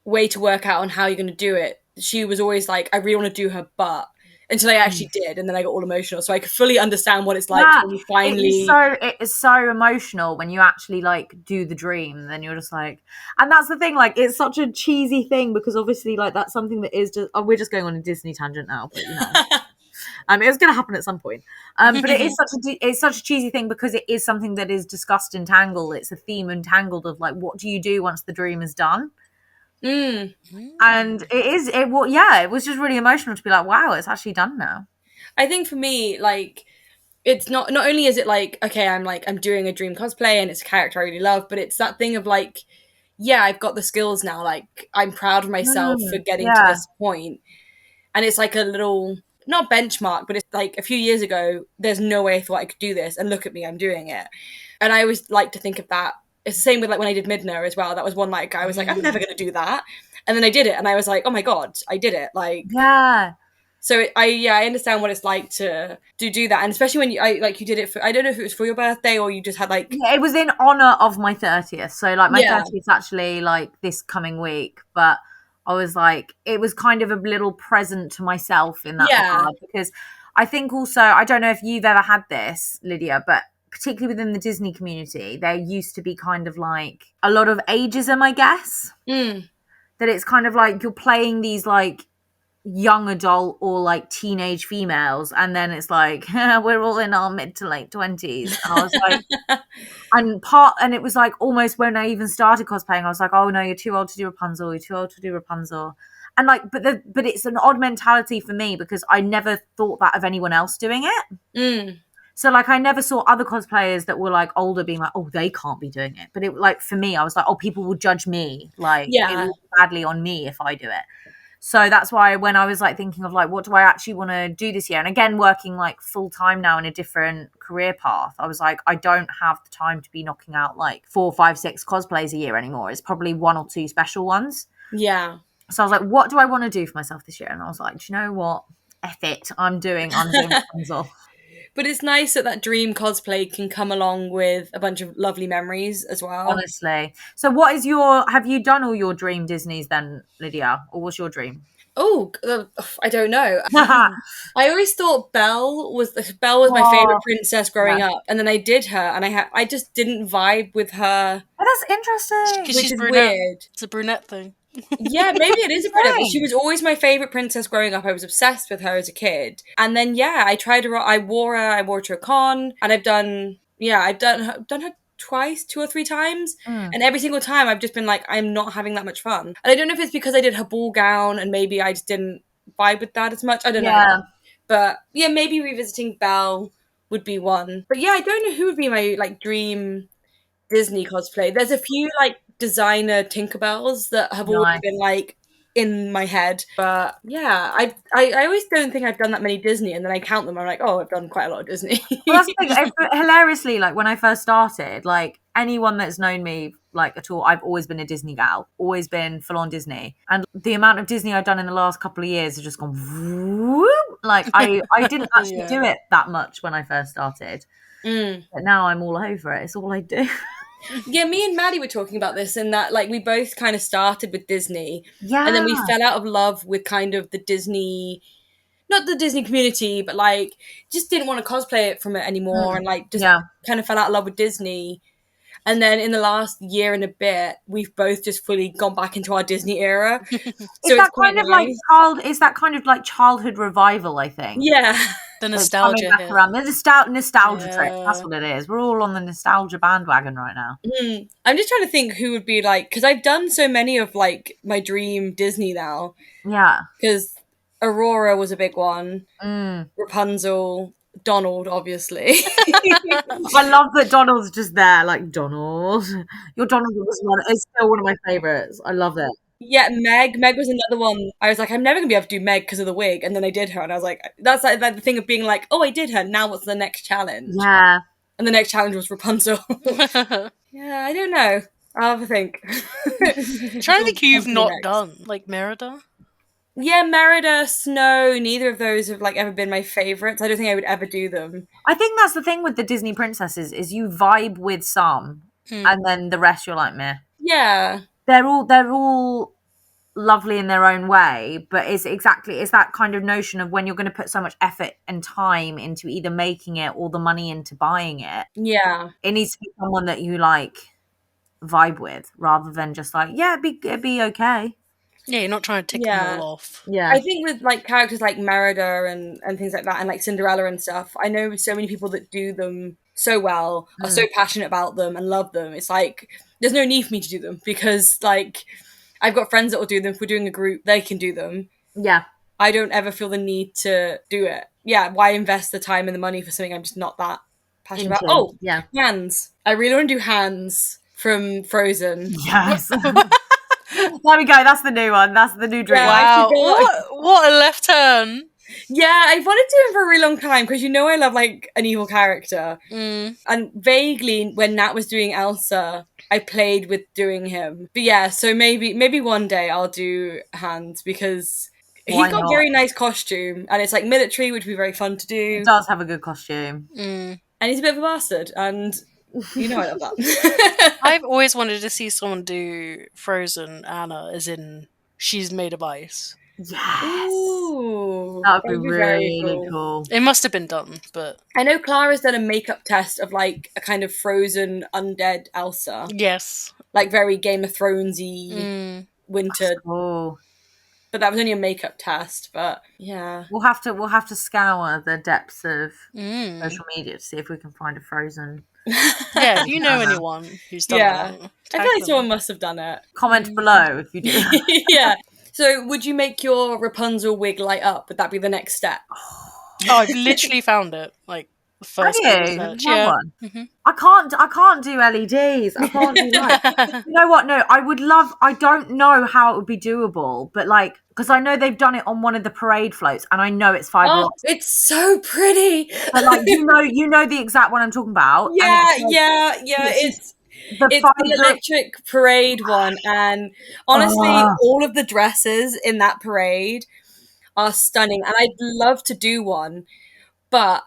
way to work out on how you're going to do it. She was always like, I really want to do her butt, until I actually did, and then I got all emotional. So I could fully understand what it's like when you finally... It is so emotional when you actually like do the dream, and then you're just like... And that's the thing, like, it's such a cheesy thing, because obviously like that's something that is just... we're just going on a Disney tangent now, but you know... it was going to happen at some point. But it's such a cheesy thing, because it is something that is discussed in Tangle. It's a theme in Tangled of like, what do you do once the dream is done? And it was just really emotional to be like, wow, it's actually done now. I think for me, like, it's not only is it like, okay, I'm doing a dream cosplay and it's a character I really love, but it's that thing of like, I've got the skills now, like I'm proud of myself for getting to this point. And it's like a little, not benchmark, but it's like a few years ago, there's no way I thought I could do this, and look at me, I'm doing it. And I always like to think of that. It's the same with like when I did Midna as well. That was one like I was like, I'm never going to do that, and then I did it, and I was like, oh my god, I did it! Like, So I understand what it's like to do that, and especially when you did it for, I don't know if it was for your birthday or you just had like... it was in honor of my 30th. So like my 30th actually like this coming week, but I was like, it was kind of a little present to myself in that regard, because I think also, I don't know if you've ever had this, Lydia, but particularly within the Disney community, there used to be kind of like a lot of ageism, I guess. That it's kind of like you're playing these like young adult or like teenage females, and then it's like we're all in our mid to late 20s. And I was like, and it was like almost when I even started cosplaying, I was like, oh no, you're too old to do Rapunzel. You're too old to do Rapunzel. And like, but it's an odd mentality for me, because I never thought that of anyone else doing it. So like, I never saw other cosplayers that were like older being like, oh, they can't be doing it. But it like, for me, I was like, oh, people will judge me. Like, it will look badly on me if I do it. So that's why when I was like thinking of like, what do I actually want to do this year? And again, working like full time now in a different career path, I was like, I don't have the time to be knocking out like 4, 5, 6 cosplays a year anymore. It's probably 1 or 2 special ones. Yeah. So I was like, what do I want to do for myself this year? And I was like, do you know what? F it. I'm doing Rapunzel. But it's nice that dream cosplay can come along with a bunch of lovely memories as well. Honestly. So have you done all your dream Disneys then, Lydia? Or what's your dream? Oh, I don't know. I always thought Belle was my favorite princess growing up, and then I did her, and I just didn't vibe with her. Oh, that's interesting. Because Which she's is brunette. weird. It's a brunette thing. Yeah, maybe it is a brunette, but she was always my favorite princess growing up. I was obsessed with her as a kid, and then I tried her. I wore her to a con, and I've done her twice, 2 or 3 times, and every single time I've just been like, I'm not having that much fun. And I don't know if it's because I did her ball gown and maybe I just didn't vibe with that as much. I don't know. But yeah, maybe revisiting Belle would be one. But yeah, I don't know who would be my dream Disney cosplay. There's a few designer Tinkerbells that have always been in my head. But yeah, I always don't think I've done that many Disney, and then I count them. I'm like, oh, I've done quite a lot of Disney. Well, that's the thing. Hilariously, when I first started, anyone that's known me at all, I've always been a Disney gal, always been full on Disney. And the amount of Disney I've done in the last couple of years has just gone whoop. I didn't actually do it that much when I first started. But now I'm all over it. It's all I do. Yeah, me and Maddie were talking about this, and that we both kind of started with Disney, and then we fell out of love with kind of the Disney, not the Disney community, but just didn't want to cosplay it from it anymore, and kind of fell out of love with Disney. And then in the last year and a bit, we've both just fully gone back into our Disney era. So is that kind of like childhood revival, I think. Yeah. The nostalgia back around. The nostalgia trip. That's what it is. We're all on the nostalgia bandwagon right now. I'm just trying to think who would be because I've done so many of my dream Disney now. Yeah. Because Aurora was a big one. Rapunzel, Donald, obviously. I love that Donald's just there, Donald. Your Donald is still one of my favorites. I love it. Yeah, Meg was another one. I was like, I'm never gonna be able to do Meg because of the wig, and then I did her, and I was like, that's the thing of being like, oh, I did her. Now what's the next challenge? Yeah, and the next challenge was Rapunzel. Yeah, I don't know. I'll have a think. I'm trying to think who you've not done, Merida. Yeah, Merida, Snow, neither of those have ever been my favorites. I don't think I would ever do them. I think that's the thing with the Disney princesses is you vibe with some, and then the rest you're like, meh. Yeah. They're all lovely in their own way, but it's that kind of notion of when you're going to put so much effort and time into either making it or the money into buying it. Yeah. It needs to be someone that you vibe with rather than just it'd be okay. Yeah, you're not trying to tick them all off. Yeah. I think with characters like Merida and things like that, and Cinderella and stuff, I know so many people that do them so well, are so passionate about them and love them. It's there's no need for me to do them because I've got friends that will do them. If we're doing a group, they can do them. Yeah. I don't ever feel the need to do it. Yeah, why invest the time and the money for something I'm just not that passionate about? Oh, yeah. Hands. I really want to do Hands from Frozen. Yes. There we go. That's the new one. That's the new dream. Wow. What a left turn. Yeah, I've wanted to do him for a really long time because I love an evil character. And vaguely when Nat was doing Elsa, I played with doing him. But yeah, so maybe one day I'll do Hands because he's got a very nice costume and it's military, which would be very fun to do. He does have a good costume. And he's a bit of a bastard and I love that. I've always wanted to see someone do Frozen Anna, as in she's made of ice. Yes. Ooh, that would be really cool. It must have been done, but I know Clara's done a makeup test of a kind of frozen undead Elsa. Yes. Very Game of Thronesy winter. Cool. But that was only a makeup test, but yeah. We'll have to scour the depths of social media to see if we can find a Frozen. Yeah, if you know anyone who's done that. I feel someone must have done it. Comment below if you do. Yeah. So would you make your Rapunzel wig light up? Would that be the next step? Oh, I've literally found it. The first search. Yeah. I can't do LEDs. I can't do that. You know what? No, I don't know how it would be doable, but because I know they've done it on one of the parade floats and I know it's fiber optic. It's so pretty. But you know the exact one I'm talking about. Yeah, it's the electric parade one, and honestly, all of the dresses in that parade are stunning, and I'd love to do one, but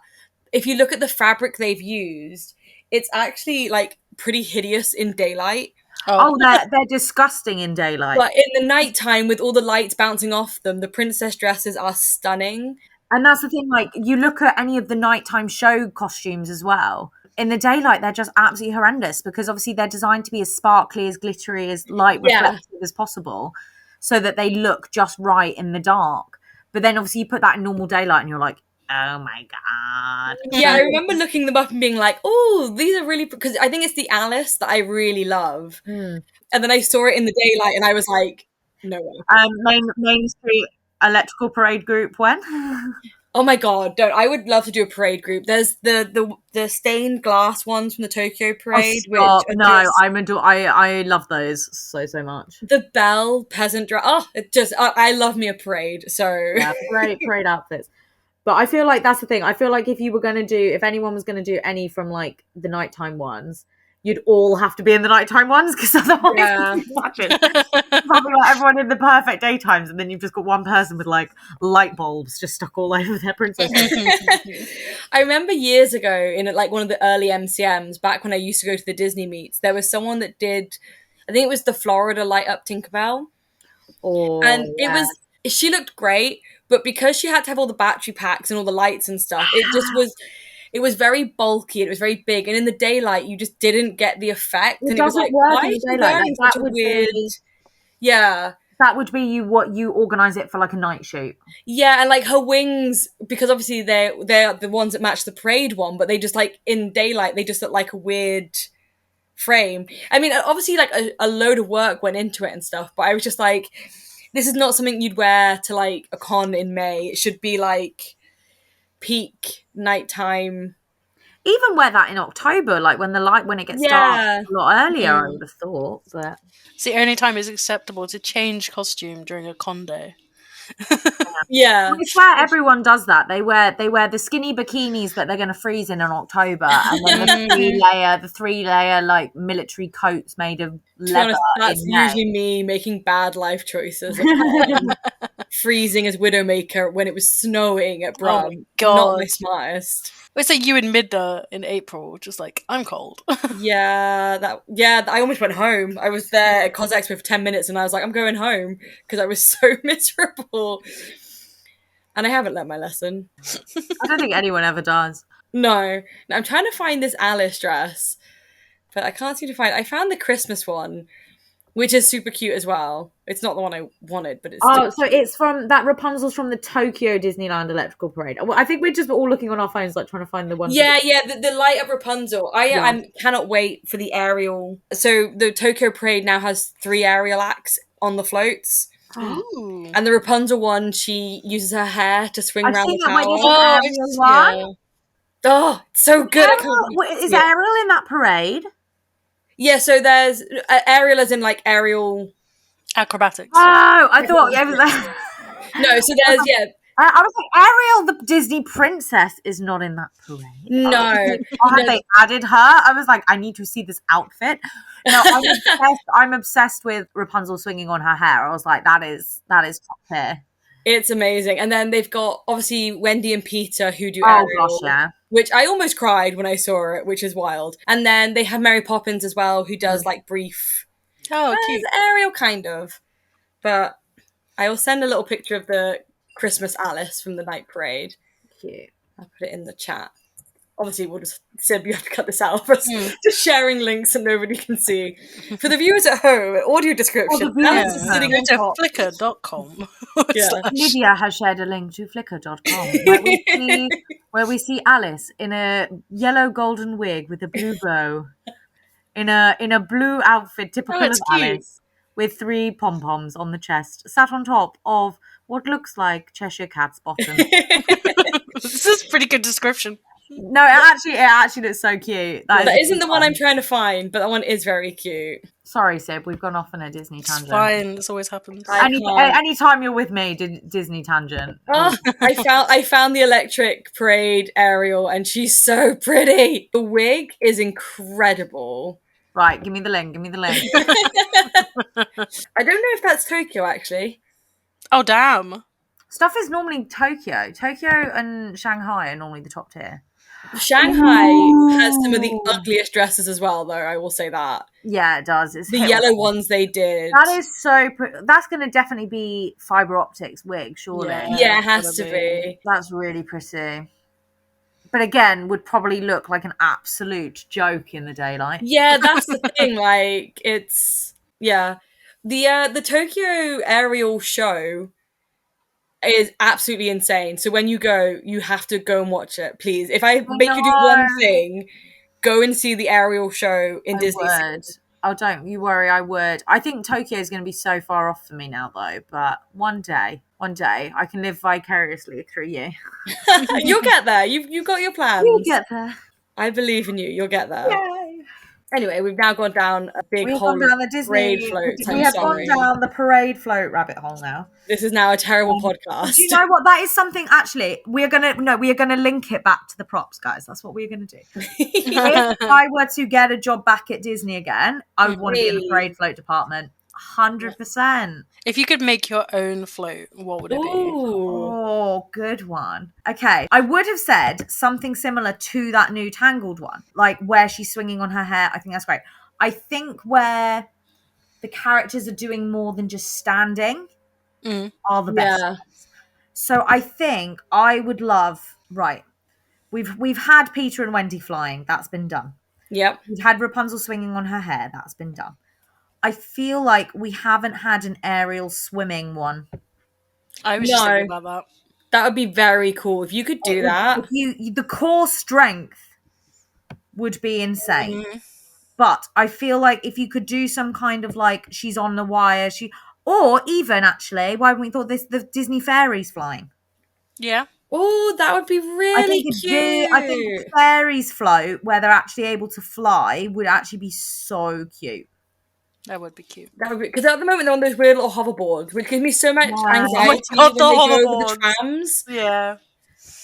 if you look at the fabric they've used, it's actually like pretty hideous in daylight. Oh, they're disgusting in daylight. But in the nighttime, with all the lights bouncing off them, the princess dresses are stunning. And that's the thing, like, you look at any of the nighttime show costumes as well. In the daylight, they're just absolutely horrendous because obviously they're designed to be as sparkly, as glittery, as light reflective as possible so that they look just right in the dark. But then obviously you put that in normal daylight and you're like, oh my God. Yeah, I remember looking them up and being like, oh, these are really... Because I think it's the Alice that I really love. And then I saw it in the daylight and I was like, no way. Main Street Electrical Parade group when? Oh my God, don't. I would love to do a parade group. There's the stained glass ones from the Tokyo Parade. I love those so much. The Belle peasant dress. Oh, I love me a parade. So yeah, parade outfits. But I feel like that's the thing. I feel like if anyone was going to do any from like the nighttime ones, you'd all have to be in the nighttime ones because otherwise imagine probably like everyone in the perfect daytimes and then you've just got one person with like light bulbs just stuck all over their princess. I remember years ago in like one of the early MCMs, back when I used to go to the Disney meets, there was someone that did, I think it was the Florida Light Up Tinkerbell. And she looked great, but because she had to have all the battery packs and all the lights and stuff, it was very bulky, it was very big, and in the daylight you just didn't get the effect. It and it was like, why is she wearing such a weird... Yeah. That would be what you organise it for, like a night shoot. Yeah, and like her wings, because obviously they're the ones that match the parade one, but they just like in daylight they just look like a weird frame. I mean, obviously like a load of work went into it and stuff, but I was just like, this is not something you'd wear to like a con in May. It should be like peak nighttime. Even wear that in October, like when it gets dark a lot earlier, I would have thought. But it's the only time it's acceptable to change costume during a con day. Yeah. I swear everyone does that. They wear the skinny bikinis that they're going to freeze in October, and then the three layer like military coats made of leather. That's usually me making bad life choices. Freezing as Widowmaker when it was snowing at Brum. Oh God. Not my smartest. It's like you and Midna in April, just like, I'm cold. I almost went home. I was there at Cos Expo for 10 minutes and I was like, I'm going home because I was so miserable. And I haven't learnt my lesson. I don't think anyone ever does. No. I'm trying to find this Alice dress, but I can't seem to find it. I found the Christmas one, which is super cute as well. It's not the one I wanted, but it's so it's from that Rapunzel's from the Tokyo Disneyland Electrical Parade. I think we're just all looking on our phones, like trying to find the one. The light up Rapunzel. I cannot wait for the Ariel. So the Tokyo Parade now has 3 Ariel acts on the floats. Ooh. And the Rapunzel one, she uses her hair to swing around the tower. Oh, it's so good. Is Ariel in that parade? Yeah, so there's Ariel as in like aerial acrobatics. Oh, I thought no, so there's I was like, Ariel, the Disney princess, is not in that parade. No. Have they added her? I was like, I need to see this outfit. No, I'm obsessed with Rapunzel swinging on her hair. I was like, that is top tier. It's amazing. And then they've got, obviously, Wendy and Peter who do Ariel. Oh, gosh, yeah. Which I almost cried when I saw it, which is wild. And then they have Mary Poppins as well, who does, like, brief... Oh, cute. Ariel, kind of. But I will send a little picture of the Christmas Alice from the night parade. Cute. I'll put it in the chat. Obviously, we'll just... Sib, you have to cut this out. Just sharing links and nobody can see. For the viewers at home, audio description. Alice is sitting on top. Flickr.com. Lydia has shared a link to Flickr.com where we see Alice in a yellow golden wig with a blue bow, in a blue outfit typical of Alice, with 3 pom-poms on the chest, sat on top of what looks like Cheshire Cat's bottom. This is a pretty good description. No, it actually looks so cute. That isn't the one I'm trying to find, but that one is very cute. Sorry, Sib, we've gone off on a Disney tangent. It's fine, this always happens. Anytime you're with me, Disney tangent. Oh, I found the Electric Parade Ariel, and she's so pretty. The wig is incredible. Right, give me the link. I don't know if that's Tokyo, actually. Oh, damn. Stuff is normally Tokyo. Tokyo and Shanghai are normally the top tier. Shanghai has some of the Ooh. ugliest dresses as well, though. I will say that. Yeah, it does. It's The hit or yellow miss. ones they did. That is so. That's going to definitely be fiber optics wig, surely. Yeah, it has to be. That's really pretty. But again, would probably look like an absolute joke in the daylight. Yeah, that's the thing. Like, it's the Tokyo aerial show is absolutely insane. So when you go, you have to go and watch it, please. If I make you do one thing, go and see the aerial show in Disney. I would. Oh, don't you worry, I would. I think Tokyo is going to be so far off for me now, though. But one day, I can live vicariously through you. You'll get there. You've got your plans. You'll get there. I believe in you. You'll get there. Yay. Anyway, we've now gone down a big hole. We've gone down the Disney. We have gone down the parade float rabbit hole now. This is now a terrible podcast. Do you know what? That is something. Actually, we are gonna link it back to the props, guys. That's what we're gonna do. If I were to get a job back at Disney again, I would want to be in the parade float department. 100%. If you could make your own float, what would it be? Oh, good one. Okay, I would have said something similar to that new Tangled one, like where she's swinging on her hair. I think that's great. I think where the characters are doing more than just standing are the best. Yeah. So I think I would love. Right, we've had Peter and Wendy flying. That's been done. Yep. We've had Rapunzel swinging on her hair. That's been done. I feel like we haven't had an aerial swimming one. I was just thinking about that. That would be very cool if you could do that. The core strength would be insane. But I feel like if you could do some kind of like she's on the wire, or even actually, why haven't we thought this? The Disney fairies flying. Yeah. Oh, that would be really cute. I think the fairies float where they're actually able to fly would actually be so cute. That would be cute. That would be, because at the moment they're on those weird little hoverboards, which gives me so much anxiety when they the go over the trams. Yeah.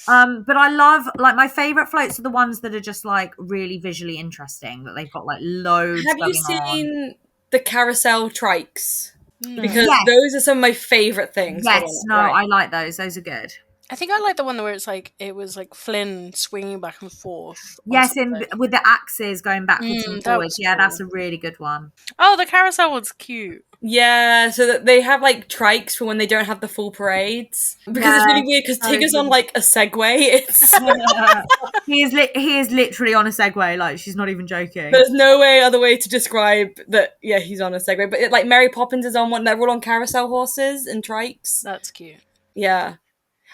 But I love, like, my favourite floats are the ones that are just like really visually interesting, that they've got like loads. Have you seen the carousel trikes? Because yes. those are some of my favourite things. Yes, I like those. Those are good. I think I like the one where it was like Flynn swinging back and forth. Yes, with the axes going backwards and forwards. Yeah, cool. that's a really good one. Oh, the carousel one's cute. Yeah, so that they have like trikes for when they don't have the full parades. Because it's really weird because Tigger's on like a Segway. It's he is literally on a Segway. Like, she's not even joking. There's no other way to describe that. Yeah, he's on a Segway. But like Mary Poppins is on one. They're all on carousel horses and trikes. That's cute. Yeah.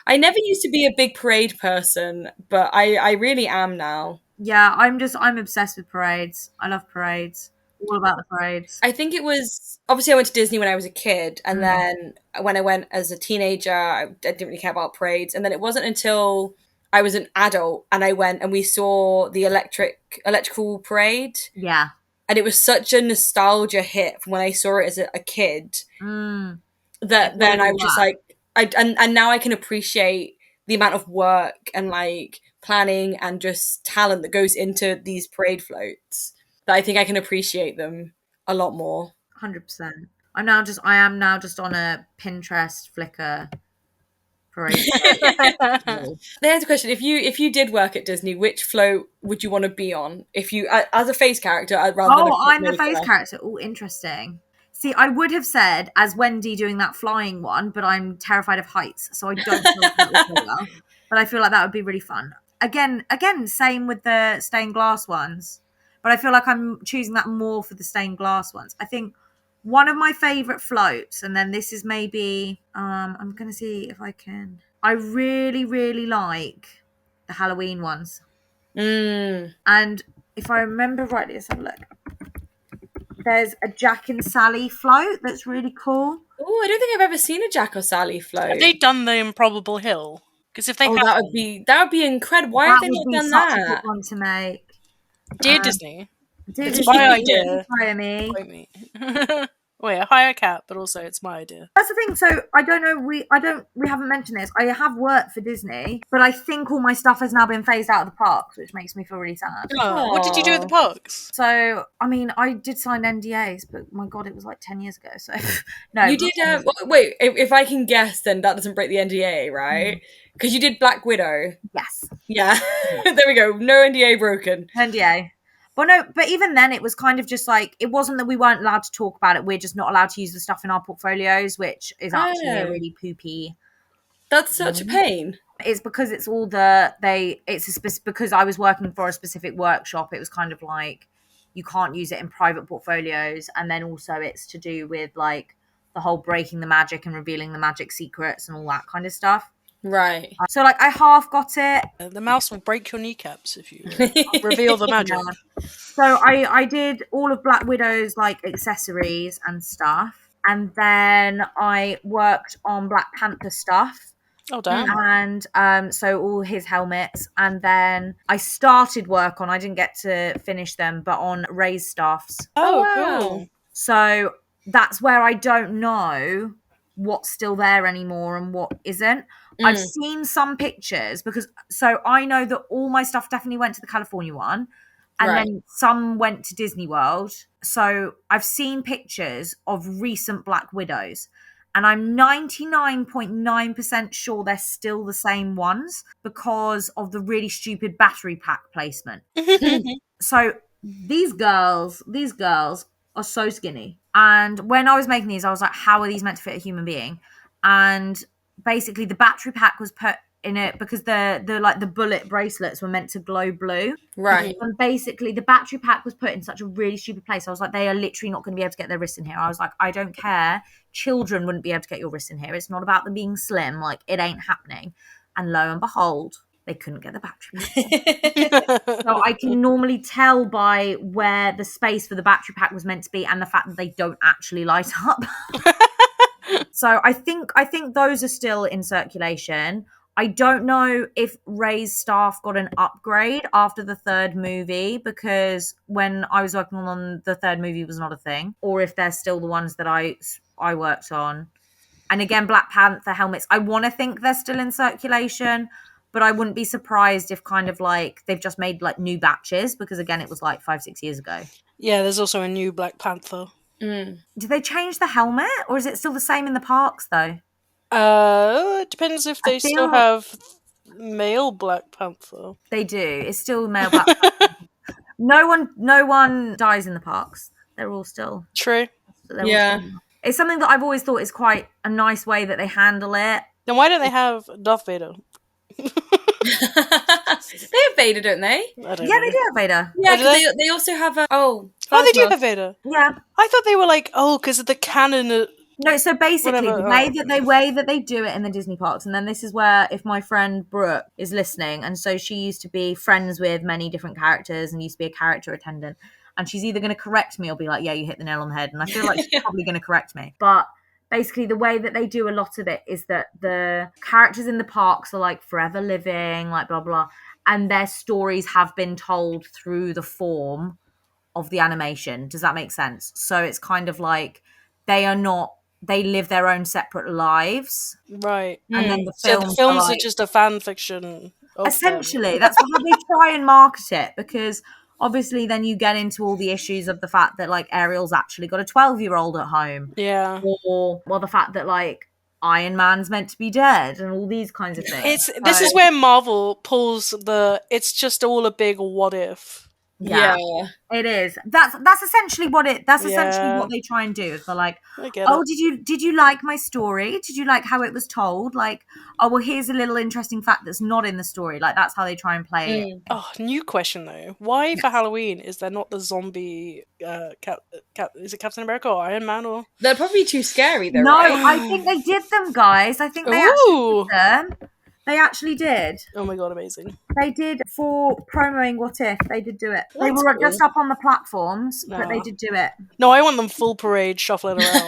I never used to be a big parade person, but I really am now. Yeah, I'm obsessed with parades. I love parades. All about the parades. I think it was, obviously I went to Disney when I was a kid, and then when I went as a teenager, I didn't really care about parades, and then it wasn't until I was an adult and I went and we saw the electrical parade. Yeah. And it was such a nostalgia hit from when I saw it as a kid that then I was just like, and now I can appreciate the amount of work and like planning and just talent that goes into these parade floats, that I think I can appreciate them a lot more. 100%. I am now just on a Pinterest Flickr parade float. There's a question: if you did work at Disney, which float would you want to be on? If you as a face character, rather than I'm the face character. Oh, interesting. See, I would have said as Wendy doing that flying one, but I'm terrified of heights, so I don't know if that would go well. But I feel like that would be really fun. Again, same with the stained glass ones. But I feel like I'm choosing that more for the stained glass ones. I think one of my favourite floats, and then this is maybe, I'm going to see if I can. I really, really like the Halloween ones. And if I remember rightly, let's have a look. There's a Jack and Sally float that's really cool. Oh, I don't think I've ever seen a Jack or Sally float. Have they done the Improbable Hill? Because if they that would be incredible. Why have they not done that? Such a good one to make. Dear Disney, it's my idea. Hire me. Wait, hire Cat, but also it's my idea. That's the thing. So I don't know. We haven't mentioned this. I have worked for Disney, but I think all my stuff has now been phased out of the parks, which makes me feel really sad. Oh, what did you do at the parks? So I mean, I did sign NDAs, but my God, it was like 10 years ago. So no, you did. Wait, if I can guess, then that doesn't break the NDA, right? Because you did Black Widow. Yes. Yeah. There we go. No NDA broken. NDA. Well, no, but even then it was kind of just like, it wasn't that we weren't allowed to talk about it. We're just not allowed to use the stuff in our portfolios, which is actually a really poopy. That's such a pain. It's because it's all because I was working for a specific workshop. It was kind of like, you can't use it in private portfolios. And then also it's to do with like the whole breaking the magic and revealing the magic secrets and all that kind of stuff. Right. So like I half got it. The mouse will break your kneecaps if you reveal the magic. Yeah. So I did all of Black Widow's like accessories and stuff. And then I worked on Black Panther stuff. Oh, damn. And so all his helmets. And then I started work on, I didn't get to finish them, but on Ray's staffs. Oh, wow. cool. So that's where I don't know what's still there anymore and what isn't. I've seen some pictures so I know that all my stuff definitely went to the California one. And then some went to Disney World. So I've seen pictures of recent Black Widows. And I'm 99.9% sure they're still the same ones because of the really stupid battery pack placement. So these girls are so skinny. And when I was making these, I was like, how are these meant to fit a human being? And basically the battery pack was put in it because the bullet bracelets were meant to glow blue. Right. And basically the battery pack was put in such a really stupid place. I was like, they are literally not going to be able to get their wrists in here. I was like, I don't care. Children wouldn't be able to get your wrists in here. It's not about them being slim. Like, it ain't happening. And lo and behold, they couldn't get the battery pack. So I can normally tell by where the space for the battery pack was meant to be and the fact that they don't actually light up. So I think those are still in circulation. I don't know if Ray's staff got an upgrade after the third movie, because when I was working on the third movie was not a thing, or if they're still the ones that I worked on. And again, Black Panther helmets, I want to think they're still in circulation, but I wouldn't be surprised if kind of like they've just made like new batches, because again, it was like 5-6 years ago. Yeah, there's also a new Black Panther. Did they change the helmet, or is it still the same in the parks though? It depends if they still have male Black Panther. They do. It's still male Black Panther. No one dies in the parks. They're all still true. Yeah. It's something that I've always thought is quite a nice way that they handle it. Then why don't they have Darth Vader? They have Vader, don't they? They do have Vader. Yeah, because they also have they do have Vader. Yeah. I thought they were like, because of the canon. No, so basically the way that they do it in the Disney parks, and then this is where, if my friend Brooke is listening, and so she used to be friends with many different characters and used to be a character attendant, and she's either going to correct me or be like, yeah, you hit the nail on the head, and I feel like she's probably going to correct me. But basically the way that they do a lot of it is that the characters in the parks are like forever living, like blah blah, and their stories have been told through the form of the animation. Does that make sense? So it's kind of like they live their own separate lives. Right. And then the films are just a fan fiction. Essentially, that's how they try and market it, because obviously then you get into all the issues of the fact that like Ariel's actually got a 12-year-old at home. Yeah. Or the fact that like Iron Man's meant to be dead and all these kinds of things. This is where Marvel pulls it's just all a big what if. Yeah, it is. That's essentially what they try and do. Is they're like, did you like my story? Did you like how it was told? Like, oh well, here's a little interesting fact that's not in the story. Like, that's how they try and play it. Oh, new question though. Why for Halloween is there not the zombie is it Captain America or Iron Man? Or they're probably too scary though. No, right? I think they did them, guys. I think they actually did them. They actually did. Oh my god, amazing. They did for promoing What If. They did do it. They were just up on the platforms, but they did do it. No, I want them full parade shuffling around.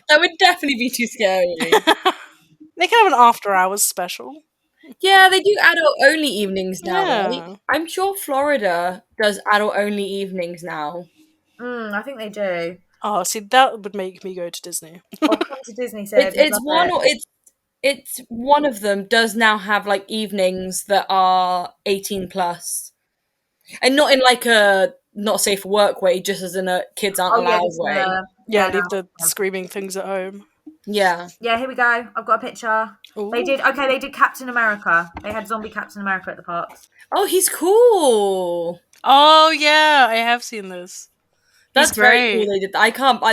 That would definitely be too scary. They can have an after hours special. Yeah, they do adult only evenings now. Yeah. Right? I'm sure Florida does adult only evenings now. I think they do. Oh, see, that would make me go to Disney. Or come to Disney. It's one of them does now have like evenings that are 18 plus, and not in like a not safe for work way, just as in a kids aren't allowed way. Leave the screaming things at home. Yeah. Yeah, here we go. I've got a picture. Ooh. They did Captain America. They had zombie Captain America at the parks. Oh, he's cool. Oh yeah, I have seen this. That's He's very great. cool. They did.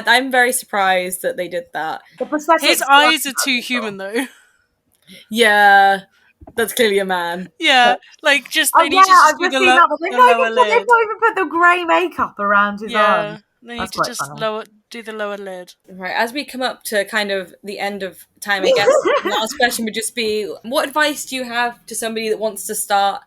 I'm very surprised that they did that. The prosthetics. His eyes are too human though. Yeah, that's clearly a man. Yeah, like just they Oh need yeah, to just I've do just the, seen that. But the they've lower not lid. even put the grey makeup around his arm. They need That's to quite just funny. do the lower lid. Right, as we come up to kind of the end of time, I guess the last question would just be, what advice do you have to somebody that wants to start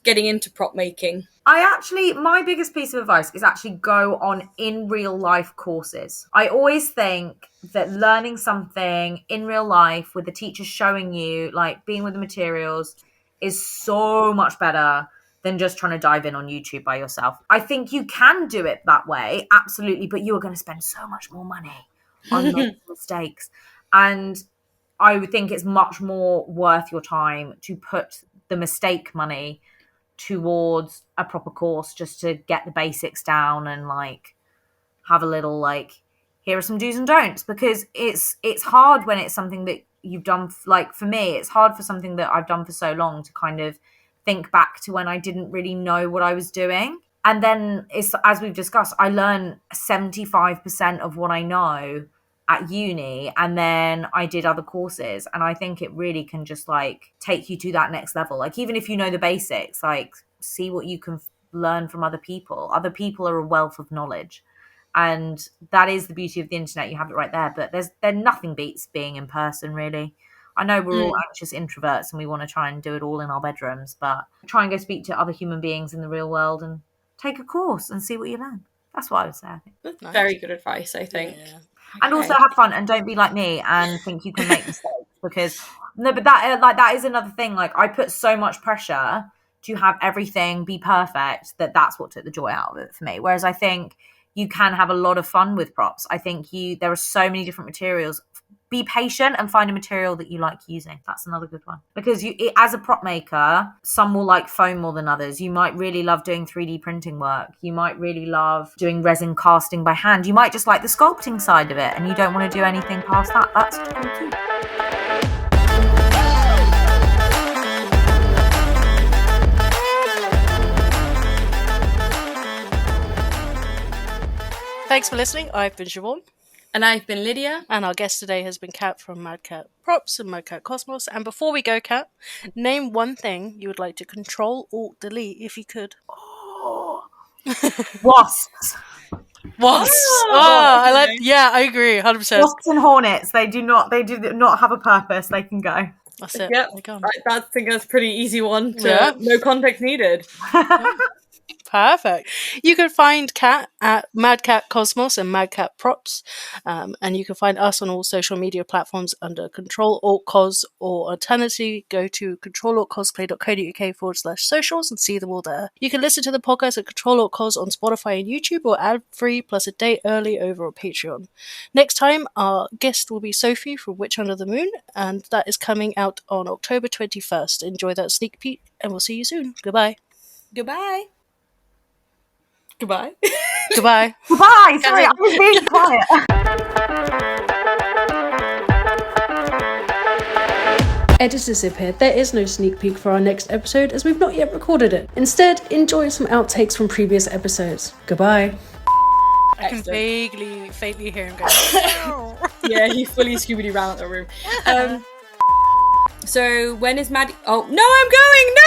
getting into prop making? My biggest piece of advice is actually go on in real life courses. I always think that learning something in real life with the teacher showing you, like being with the materials, is so much better than just trying to dive in on YouTube by yourself. I think you can do it that way, absolutely, but you are going to spend so much more money on making mistakes. And I would think it's much more worth your time to put the mistake money towards a proper course just to get the basics down and like have a little like, here are some do's and don'ts, because it's hard when it's something that you've done. Like for me, it's hard for something that I've done for so long to kind of think back to when I didn't really know what I was doing. And then it's, as we've discussed, I learn 75% of what I know at uni, and then I did other courses, and I think it really can just like take you to that next level. Like even if you know the basics, like see what you can learn from other people. Other people are a wealth of knowledge, and that is the beauty of the internet. You have it right there, but there nothing beats being in person, really. I know we're all anxious introverts and we want to try and do it all in our bedrooms, but try and go speak to other human beings in the real world and take a course and see what you learn. That's what I would say, I think. That's very good advice, I think. Yeah. And also have fun, and don't be like me and think you can make mistakes, because that is another thing. Like I put so much pressure to have everything be perfect that's what took the joy out of it for me. Whereas I think you can have a lot of fun with props. I think there are so many different materials. Be patient and find a material that you like using. That's another good one. Because as a prop maker, some will like foam more than others. You might really love doing 3D printing work. You might really love doing resin casting by hand. You might just like the sculpting side of it and you don't want to do anything past that. That's cool too. Thanks for listening. I've been Siobhan. And I've been Lydia. And our guest today has been Cat from MadCatProps and MadCatKosmos. And before we go, Cat, name one thing you would like to Ctrl Alt Delete if you could. Oh. Wasps. Wasps. I agree, 100%. Wasps and hornets. They do not have a purpose. They can go. That's it. Yep. I think that's a pretty easy one. No context needed. Perfect. You can find Cat at MadCatKosmos and MadCatProps, and you can find us on all social media platforms under Ctrl Alt Cos, or alternatively go to ctrlaltcosplay.co.uk/socials and see them all there. You can listen to the podcast at Ctrl Alt Cos on Spotify and YouTube, or ad-free plus a day early over on Patreon. Next time, our guest will be Sophie from Witch Under the Moon, and that is coming out on October 21st. Enjoy that sneak peek, and we'll see you soon. Goodbye. Goodbye. Goodbye. Goodbye. Goodbye. Sorry, I was being quiet. Editor Zip here. There is no sneak peek for our next episode as we've not yet recorded it. Instead, enjoy some outtakes from previous episodes. Goodbye. I can faintly hear him go. Yeah, he fully Scooby-Doo around the room. So when is Maddie? Oh no, I'm going. No.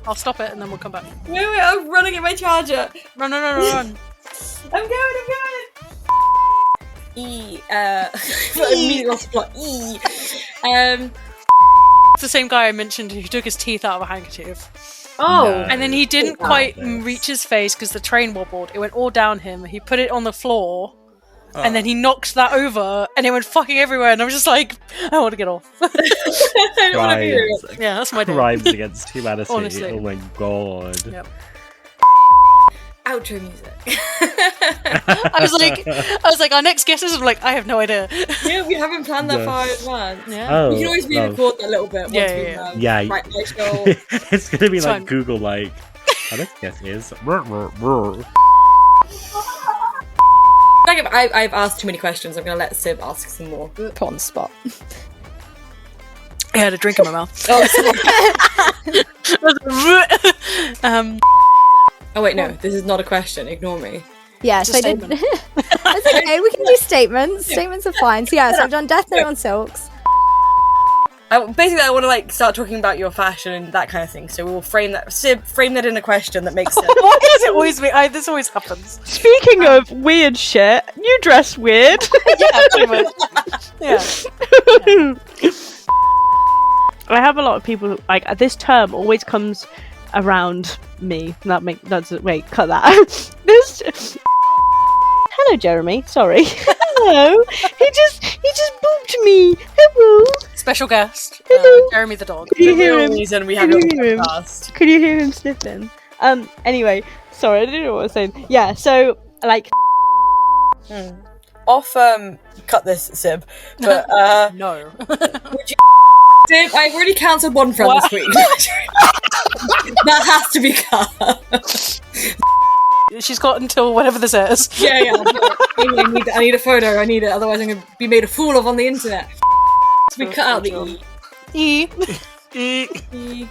I'll stop it and then we'll come back. Wait, I'm running at my charger. Run. I'm going. Immediately lost the plot. It's the same guy I mentioned who took his teeth out of a handkerchief. Oh. And then he didn't quite reach his face because the train wobbled. It went all down him. He put it on the floor. And then he knocked that over and it went fucking everywhere, and I was just like, I want to get off. I don't want to be here. Yeah, that's my day. Crimes against humanity. Honestly. Oh my god. Yep. Outro music. I was like, our next guest is. I'm like, I have no idea. Yeah, we haven't planned that far in advance. Yeah. Oh, We can always re-record that a little bit. Once Yeah. Right, let's go. It's gonna be like fine. Google, like, our next guest is. I've asked too many questions. I'm going to let Sib ask some more. Put on the spot. I had a drink in my mouth. Oh wait, no, this is not a question. Ignore me. Yeah, so I did. That's okay. We can do statements. Statements are fine. So yeah, so I've done Death Note on silks. I want to like start talking about your fashion and that kind of thing. So we'll frame that in a question that makes sense. Why does it always be? This always happens. Speaking of weird shit, you dress weird. Yeah, pretty much. Yeah. I have a lot of people who, like, this term always comes around me. Wait, cut that out. This. Hello, Jeremy. Sorry. Hello. He just booped me. Hello. Special guest, Jeremy the dog. Could you hear him? Reason we have your podcast. Could you hear him sniffing? Anyway, sorry, I didn't know what I was saying. Yeah, so like. Off. Cut this, Sib. But No. would you? Sib, I've already cancelled one friend this week. That has to be cut. She's got until whenever this airs. Yeah. I need a photo. I need it. Otherwise, I'm going to be made a fool of on the internet. So we cut out the E. E. I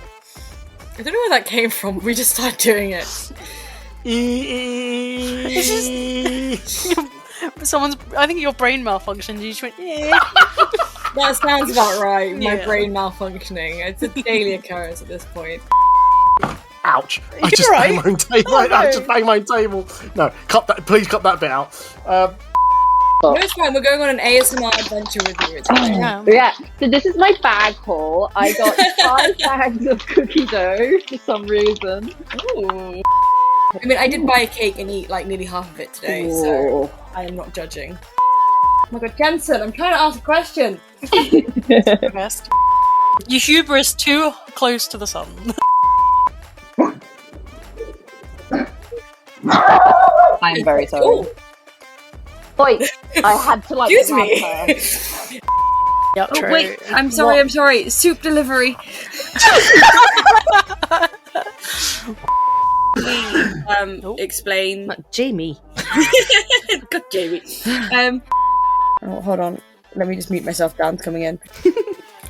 don't know where that came from. We just started doing it. Someone's. I think your brain malfunctioned. You just went. That sounds about right. My Yeah. brain malfunctioning. It's a daily occurrence at this point. Ouch! I just banged my own table. I just banged my own table. No, cut that. Please cut that bit out. No, it's fine. We're going on an ASMR adventure with you. It's fine. Yeah, so this is my bag haul. I got 5 bags of cookie dough for some reason. Ooh. I mean, I did buy a cake and eat like nearly half of it today, so I am not judging. Oh my god, Jensen, I'm trying to ask a question. Best. You hubris too close to the sun. I am very sorry. Ooh. Wait, I had to like. Excuse me. Yep, Oh, wait, I'm sorry. Soup delivery. Explain. Jamie. God, Jamie. Oh, hold on. Let me just mute myself. Dan's coming in.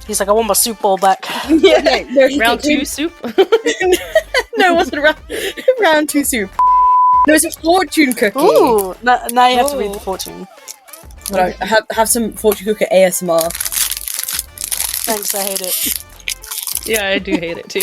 He's like, I want my soup bowl back. No, Round 2 soup. No, it wasn't round 2 soup. No, it's a fortune cookie. Ooh, now you have to read the fortune. Well, have some fortune cookie ASMR. Thanks, I hate it. Yeah, I do hate it too.